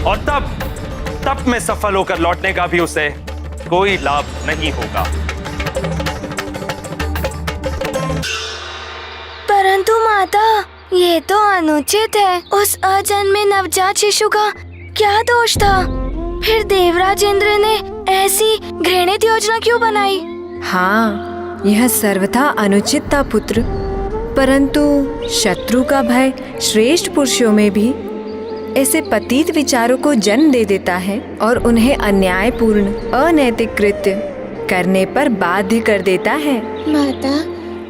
और तब में सफल होकर लौटने का भी उसे कोई लाभ नहीं होगा। परंतु माता, ये तो अनुचित है। उस अजन्मे नवजात शिशु का क्या दोष था? फिर देवराज इंद्र ने ऐसी घृणित योजना क्यों बनाई? हाँ, यह सर्वथा अनुचित था पुत्र, परंतु शत्रु का भय श्रेष्ठ पुरुषों में भी ऐसे पतित विचारों को जन्म दे देता है और उन्हें अन्यायपूर्ण अनैतिक कृत्य करने पर बाध्य कर देता है। माता,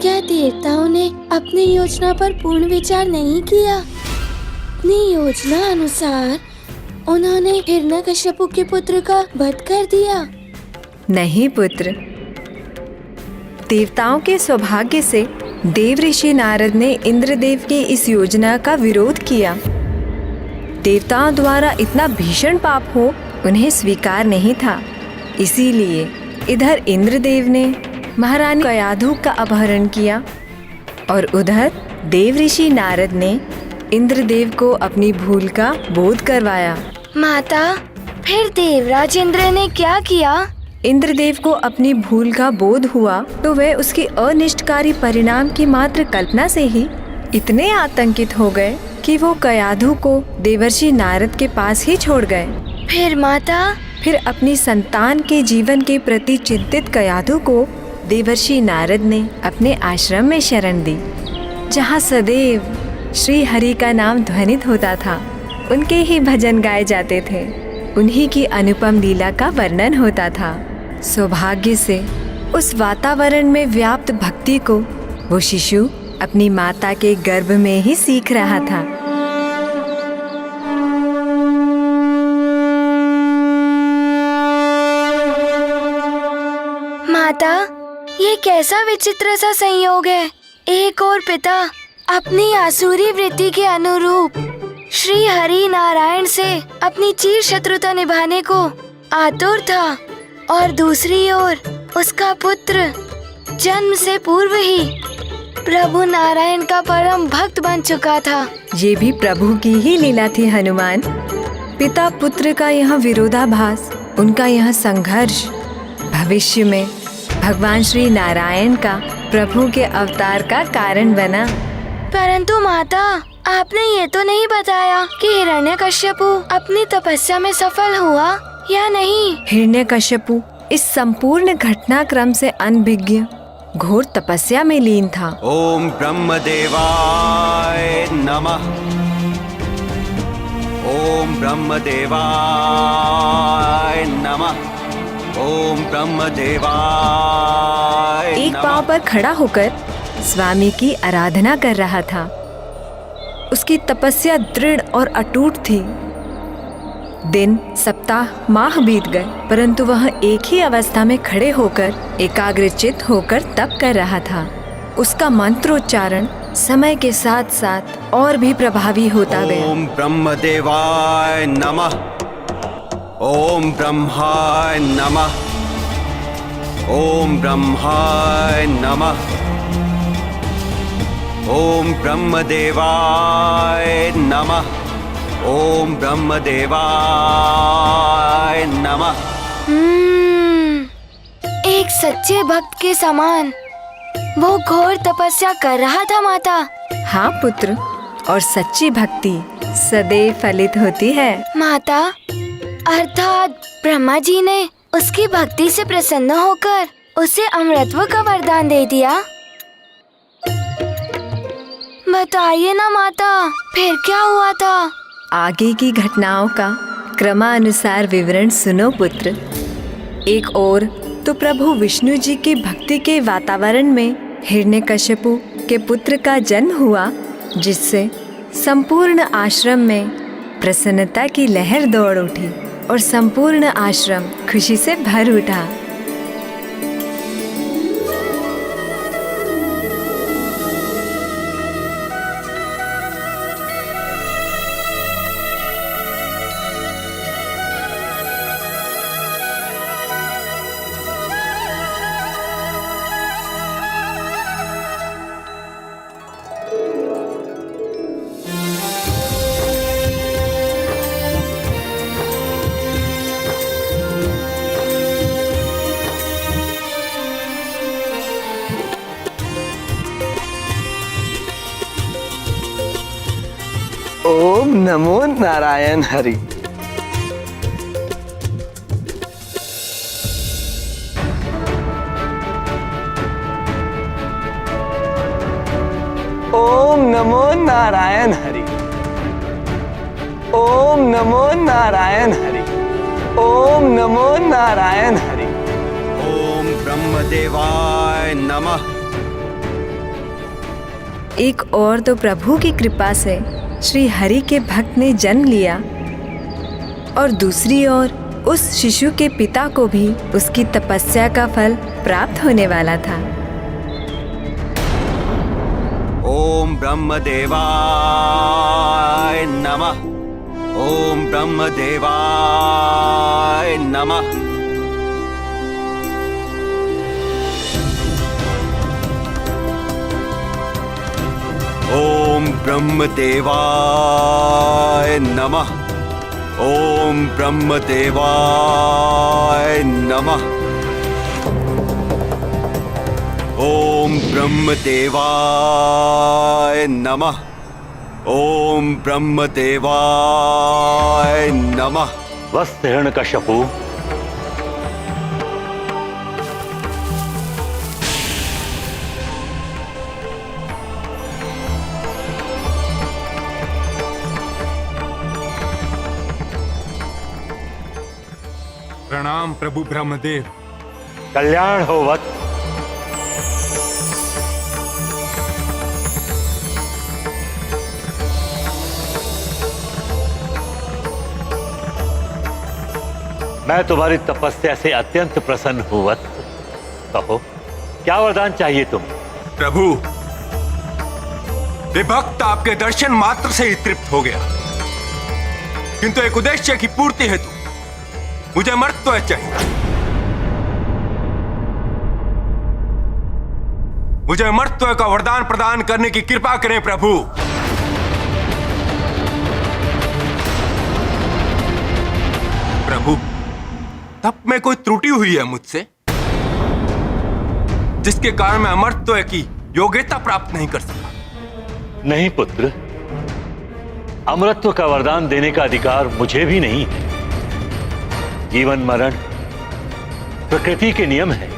क्या देवताओं ने अपनी योजना पर पूर्ण विचार नहीं किया? अपनी योजना अनुसार उन्होंने हिरण्यकश्यपु के पुत्र का वध कर दिया। नहीं पुत्र, देवताओं के सौभाग्य से देव ऋषि नारद ने इंद्रदेव की इस योजना का विरोध किया। देवताओं द्वारा इतना भीषण पाप हो उन्हें स्वीकार नहीं था, इसीलिए इधर इंद्रदेव ने महारानी क्याधु का अपहरण किया और उधर देव ऋषि नारद ने इंद्रदेव को अपनी भूल का बोध करवाया। माता, फिर देवराज इंद्र ने क्या किया? इंद्रदेव को अपनी भूल का बोध हुआ तो वे उसकी अनिष्टकारी परिणाम की मात्र कल्पना से ही इतने आतंकित हो गए कि वो क्याधु को देवर्षि नारद के पास ही छोड़ गए। फिर माता? फिर अपनी संतान के जीवन के प्रति चिंतित क्याधु को देवर्षि नारद ने अपने आश्रम में शरण दी, जहाँ सदैव श्री हरि का नाम ध्वनित होता था। उनके ही भजन गाए जाते थे, उन्हीं की अनुपम लीला का वर्णन होता था। सौभाग्य से उस वातावरण में व्याप्त भक्ति को वो शिशु अपनी माता के गर्भ में ही सीख रहा था। माता, ये कैसा विचित्र सा संयोग है। एक और पिता अपनी आसुरी वृत्ति के अनुरूप श्री हरि नारायण से अपनी चिर शत्रुता निभाने को आतुर था, और दूसरी ओर उसका पुत्र जन्म से पूर्व ही प्रभु नारायण का परम भक्त बन चुका था। ये भी प्रभु की ही लीला थी हनुमान। पिता पुत्र का यह विरोधाभास, उनका यह संघर्ष भविष्य में भगवान श्री नारायण का प्रभु के अवतार का कारण बना। परंतु माता, आपने ये तो नहीं बताया कि हिरण्यकश्यपु अपनी तपस्या में सफल हुआ या नहीं। हिरण्यकश्यपु इस संपूर्ण घटनाक्रम से अनभिज्ञ घोर तपस्या में लीन था। ओम ब्रह्मदेवाय नमः। ओम ब्रह्मदेवाय नमः। ओम ब्रह्मदेवाय एक पांव पर खड़ा होकर स्वामी की आराधना कर रहा था। उसकी तपस्या दृढ़ और अटूट थी। दिन, सप्ताह, माह बीत गए, परंतु वह एक ही अवस्था में खड़े होकर एकाग्रचित्त होकर तप कर रहा था। उसका मंत्रोच्चारण समय के साथ साथ और भी प्रभावी होता गया। ओम ब्रह्मदेवाय नमः। ओम ब्रह्माय नमः। ओम ब्रह्माय नमः। ओम ब्रह्मदेवाय नमः। ओम ब्रह्मदेवाय नमः। एक सच्चे भक्त के समान वो घोर तपस्या कर रहा था माता। हाँ पुत्र, और सच्ची भक्ति सदैव फलित होती है। माता, अर्थात ब्रह्मा जी ने उसकी भक्ति से प्रसन्न होकर उसे अमृतत्व का वरदान दे दिया। बताइए ना माता, फिर क्या हुआ था? आगे की घटनाओं का क्रमानुसार विवरण सुनो पुत्र। एक ओर तो प्रभु विष्णु जी की भक्ति के वातावरण में हिरण्यकश्यपु के पुत्र का जन्म हुआ, जिससे संपूर्ण आश्रम में प्रसन्नता की लहर दौड़ उठी और संपूर्ण आश्रम खुशी से भर उठा। ओम नमो नारायण हरि। ओम नमो नारायण हरि। ओम नमो नारायण हरि। ओम नमो नारायण हरि। ओम ब्रह्मदेवाय नमः। एक और तो प्रभु की कृपा से श्री हरि के भक्त ने जन्म लिया, और दूसरी ओर उस शिशु के पिता को भी उसकी तपस्या का फल प्राप्त होने वाला था। ओम ब्रह्मदेवाय नमः। ओम ब्रह्मदेवाय नमः। ओम ब्रह्मदेवाय नमः। ओम ब्रह्मदेवाय नमः। ओम ब्रह्मदेवाय नमः। ओम ब्रह्मदेवाय नमः। बस हिरण्यकश्यपु, प्रणाम प्रभु ब्रह्मदेव। कल्याण हो वत्स। मैं तुम्हारी तपस्या से अत्यंत प्रसन्न हूं वत्स। कहो, क्या वरदान चाहिए तुम? प्रभु, ये भक्त आपके दर्शन मात्र से ही तृप्त हो गया, किंतु एक उद्देश्य की पूर्ति हेतु मुझे मर्त्य चाहिए। मुझे मर्त्य का वरदान प्रदान करने की कृपा करें प्रभु। प्रभु, तब में कोई त्रुटि हुई है मुझसे, जिसके कारण मैं अमरत्व की योग्यता प्राप्त नहीं कर सका? नहीं पुत्र, अमरत्व का वरदान देने का अधिकार मुझे भी नहीं है। जीवन मरण प्रकृति के नियम है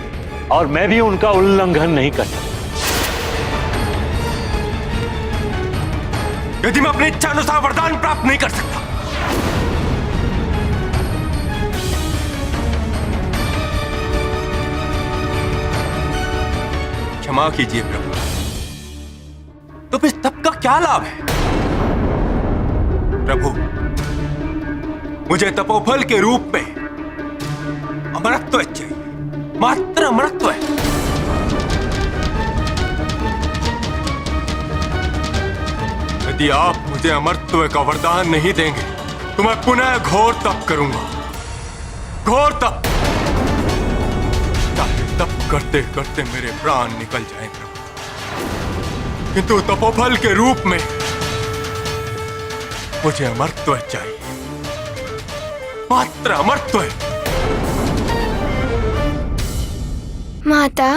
और मैं भी उनका उल्लंघन नहीं कर सकता। यदि मैं अपनी इच्छा अनुसार वरदान प्राप्त नहीं कर सकता, क्षमा कीजिए प्रभु, तो फिर तप का क्या लाभ है? प्रभु, मुझे तपोफल के रूप में अमरत्व चाहिए, मात्र अमरत्व है। यदि आप मुझे अमरत्व का वरदान नहीं देंगे तो मैं पुनः घोर तप करूंगा, घोर तप। तप करते करते मेरे प्राण निकल जाएं प्रभु, किंतु तपोफल के रूप में मुझे अमरत्व चाहिए, मात्र अमरत्व। माता,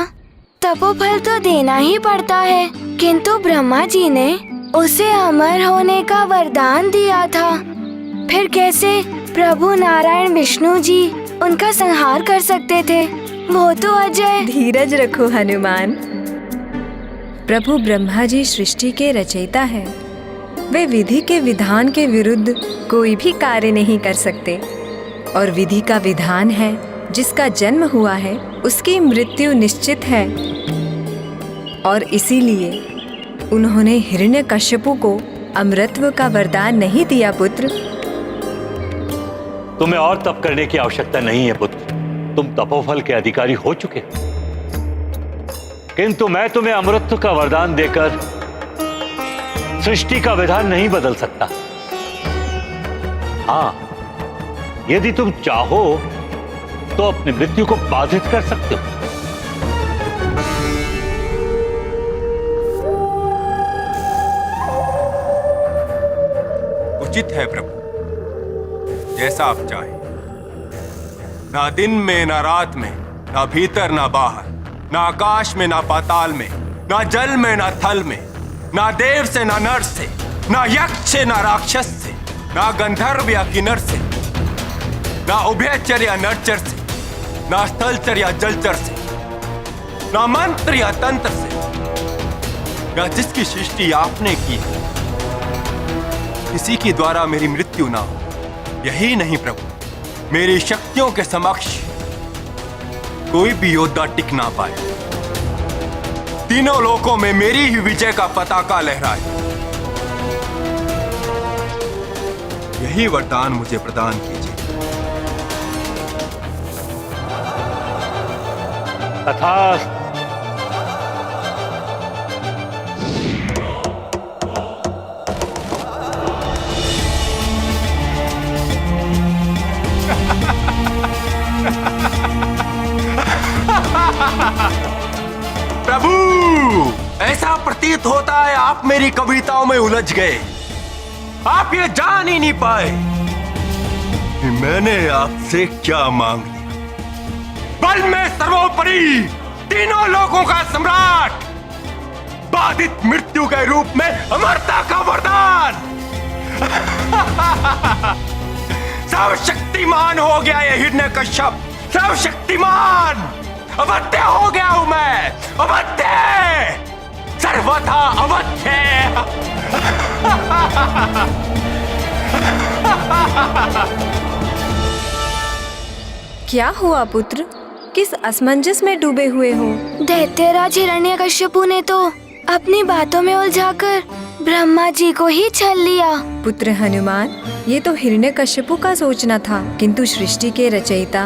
तपोफल तो देना ही पड़ता है, किंतु ब्रह्मा जी ने उसे अमर होने का वरदान दिया था। फिर कैसे प्रभु नारायण विष्णु जी उनका संहार कर सकते थे? वो तो अजय। धीरज रखो हनुमान। प्रभु ब्रह्मा जी सृष्टि के रचयिता हैं। वे विधि के विधान के विरुद्ध कोई भी कार्य नहीं कर सकते, और विधि का विधान है जिसका जन्म हुआ है उसकी मृत्यु निश्चित है। और इसीलिए उन्होंने हिरण्यकश्यपु को अमरत्व का वरदान नहीं दिया पुत्र। तुम्हें और तप करने की आवश्यकता नहीं है पुत्र, तुम तपोफल के अधिकारी हो चुके, किंतु मैं तुम्हें अमरत्व का वरदान देकर सृष्टि का विधान नहीं बदल सकता। हाँ, यदि तुम चाहो तो अपनी मृत्यु को बाधित कर सकते हो। उचित है प्रभु, जैसा आप चाहें। ना दिन में ना रात में, ना भीतर ना बाहर, ना आकाश में ना पाताल में, ना जल में ना थल में, ना देव से ना नर से, ना यक्ष से ना राक्षस से, ना गंधर्व या किन्नर से, ना उभयचर या नरचर से, ना स्थलचर या जलचर से, ना मंत्र या तंत्र से, ना जिसकी सृष्टि आपने की है किसी की द्वारा मेरी मृत्यु ना हो। यही नहीं प्रभु, मेरी शक्तियों के समक्ष कोई भी योद्धा टिक ना पाए। तीनों लोकों में मेरी ही विजय का पताका लहराए। यही वरदान मुझे प्रदान कीजिए। तथास्तु। प्रभु, ऐसा प्रतीत होता है आप मेरी कविताओं में उलझ गए। आप ये जान ही नहीं पाए कि मैंने आपसे क्या मांग लिया। बल में सर्वोपरि, तीनों लोगों का सम्राट, बाधित मृत्यु के रूप में अमरता का वरदान। सर्वशक्तिमान हो गया ये हिरण्यकश्यप, सर्वशक्तिमान। अवध्य हो गया हूं मैं, अवध्य, सर्वथा अवध्य। क्या हुआ पुत्र? किस असमंजस में डूबे हुए हो? दैत्यराज हिरण्यकश्यपु ने तो अपनी बातों में उलझाकर ब्रह्मा जी को ही छल लिया। पुत्र हनुमान, ये तो हिरण्यकश्यपु का सोचना था, किंतु सृष्टि के रचयिता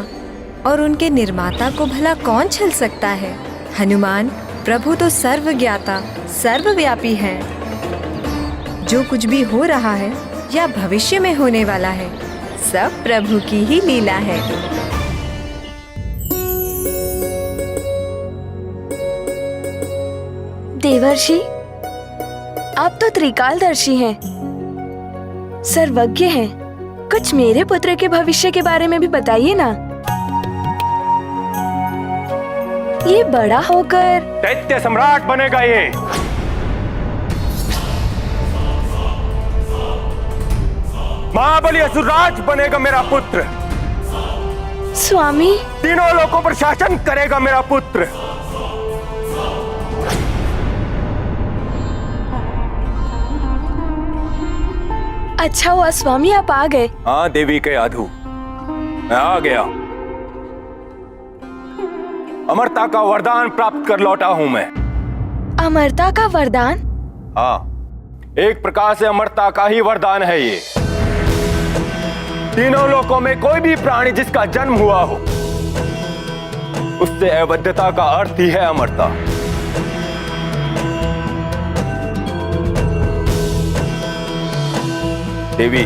और उनके निर्माता को भला कौन छल सकता है। हनुमान, प्रभु तो सर्वज्ञाता सर्वव्यापी है। जो कुछ भी हो रहा है या भविष्य में होने वाला है, सब प्रभु की ही लीला है। देवर्षि, आप तो त्रिकालदर्शी हैं, सर्वज्ञ हैं। कुछ मेरे पुत्र के भविष्य के बारे में भी बताइए ना। ये बड़ा होकर दैत्य सम्राट बनेगा ये। महाबली असुरराज बनेगा मेरा पुत्र। स्वामी, तीनों लोकों पर शासन करेगा मेरा पुत्र। अच्छा हुआ स्वामी आप आ गए। हाँ देवी के आधु, मैं आ गया। अमरता का वरदान प्राप्त कर लौटा हूं मैं। अमरता का वरदान? हाँ, एक प्रकार से अमरता का ही वरदान है ये। तीनों लोकों में कोई भी प्राणी जिसका जन्म हुआ हो, उससे अवध्यता का अर्थ ही है अमरता। देवी,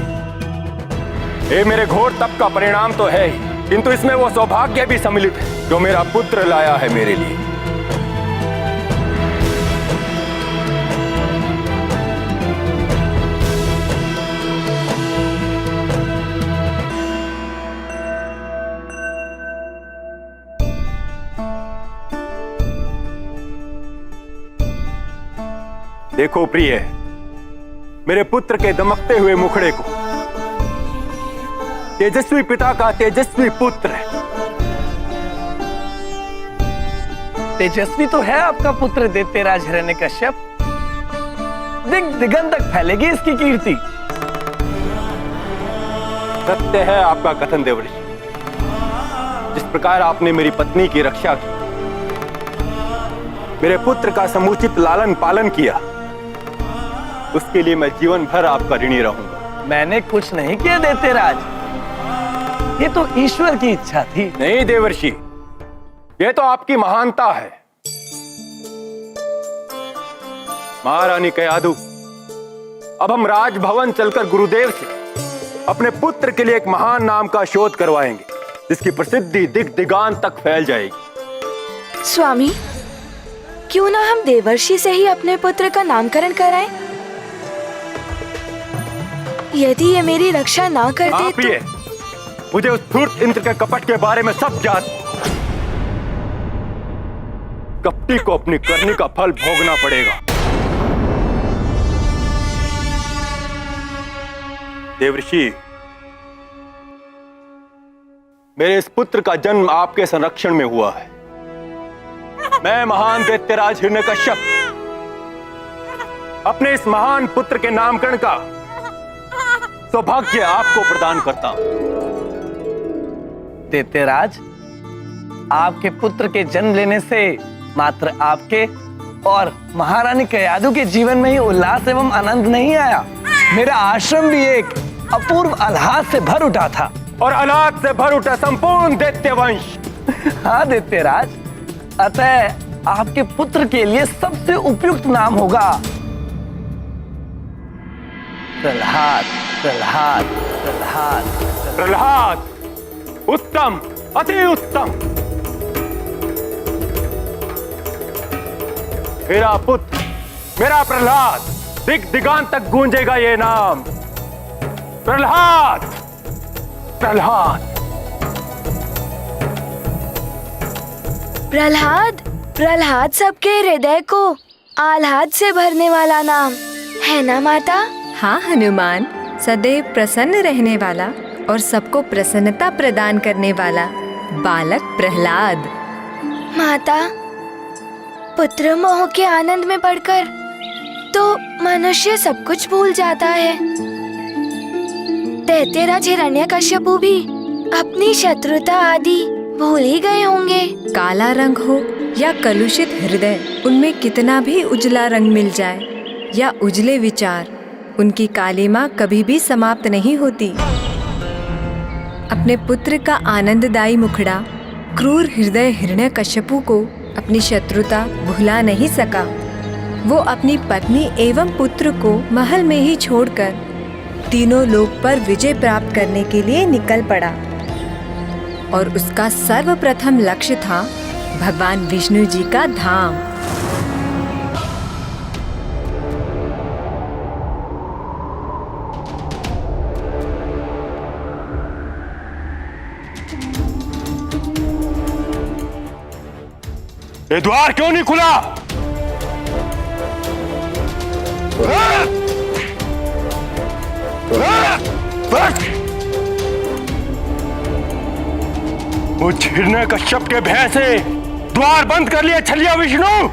ये मेरे घोर तप का परिणाम तो है ही, किंतु इसमें वो सौभाग्य भी सम्मिलित है जो मेरा पुत्र लाया है मेरे लिए। देखो प्रिय, मेरे पुत्र के दमकते हुए मुखड़े को, तेजस्वी पिता का तेजस्वी पुत्र है। तेजस्वी तो है आपका पुत्र दैत्यराज हिरण्यकश्यप। दिग दिगंत तक फैलेगी इसकी कीर्ति। सत्य है आपका कथन देवर्षि। जिस प्रकार आपने मेरी पत्नी की रक्षा की, मेरे पुत्र का समुचित लालन पालन किया, उसके लिए मैं जीवन भर आपका ऋणी रहूंगा। मैंने कुछ नहीं किया दैत्यराज, ये तो ईश्वर की इच्छा थी। नहीं देवर्षि, ये तो आपकी महानता है। महारानी कयाधु, अब हम राजभवन चलकर गुरुदेव से अपने पुत्र के लिए एक महान नाम का शोध करवाएंगे, जिसकी प्रसिद्धि दिग दिगांत तक फैल जाएगी। स्वामी, क्यों ना हम देवर्षि से ही अपने पुत्र का नामकरण कराएं? यदि ये मेरी रक्षा ना करते तो... मुझे उस धूर्त इंद्र के कपट के बारे में सब जान। कपटी को अपनी करनी का फल भोगना पड़ेगा। देवर्षि, मेरे इस पुत्र का जन्म आपके संरक्षण में हुआ है। मैं महान दैत्यराज हिरण्यकश्यप अपने इस महान पुत्र के नामकरण का सौभाग्य आपको प्रदान करता हूं। दैत्यराज, आपके पुत्र के जन्म लेने से मात्र आपके और महारानी कयाधु के जीवन में ही उल्लास एवं आनंद नहीं आया, मेरा आश्रम भी एक अपूर्व आह्लाद से भर उठा था। और आह्लाद से भर उठा संपूर्ण दैत्य वंश। हाँ दैत्यराज, अतः आपके पुत्र के लिए सबसे उपयुक्त नाम होगा प्रहलाद। प्रहलाद, प्रहलाद, प्रहलाद, उत्तम, अति उत्तम। मेरा पुत्र, मेरा प्रहलाद, दिग दिगांत तक गूंजेगा ये नाम। प्रहलाद, प्रहलाद। प्रहलाद, प्रहलाद सबके हृदय को आह्लाद से भरने वाला नाम है ना माता? हाँ हनुमान, सदैव प्रसन्न रहने वाला और सबको प्रसन्नता प्रदान करने वाला बालक प्रहलाद। माता, पुत्र मोह के आनंद में पड़कर तो मनुष्य सब कुछ भूल जाता है। दैत्यराज हिरण्यकश्यपु भी अपनी शत्रुता आदि भूल ही गए होंगे। काला रंग हो या कलुषित हृदय, उनमें कितना भी उजला रंग मिल जाए या उजले विचार, उनकी कालिमा कभी भी समाप्त नहीं होती। अपने पुत्र का आनंददायी मुखड़ा क्रूर हृदय हिरण्यकश्यपु को अपनी शत्रुता भुला नहीं सका। वो अपनी पत्नी एवं पुत्र को महल में ही छोड़कर तीनों लोक पर विजय प्राप्त करने के लिए निकल पड़ा और उसका सर्वप्रथम लक्ष्य था भगवान विष्णु जी का धाम। ये द्वार क्यों नहीं खुला? वो हिरण्यकश्यप के भय से द्वार बंद कर लिया छलिया विष्णु।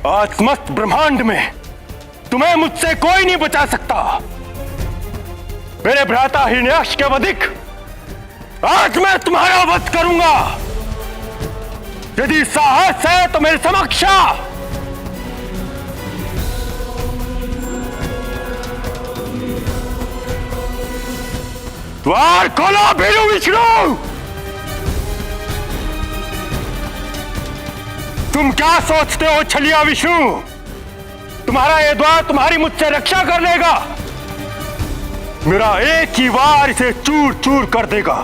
आज समस्त ब्रह्मांड में तुम्हें मुझसे कोई नहीं बचा सकता। मेरे भ्राता हिरण्याक्ष के वधिक आज मैं तुम्हारा वध करूंगा। यदि साहस है तो मेरे समक्ष आ। द्वार खोलो भीरू विष्णु। तुम क्या सोचते हो छलिया विष्णु? तुम्हारा ये द्वार तुम्हारी मुझसे रक्षा कर लेगा? मेरा एक ही वार इसे चूर चूर कर देगा।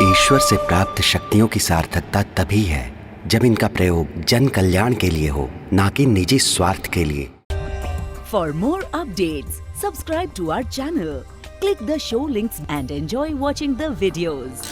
ईश्वर से प्राप्त शक्तियों की सार्थकता तभी है जब इनका प्रयोग जन कल्याण के लिए हो, ना कि निजी स्वार्थ के लिए। For more updates, subscribe to our channel, click the show links and enjoy watching the videos.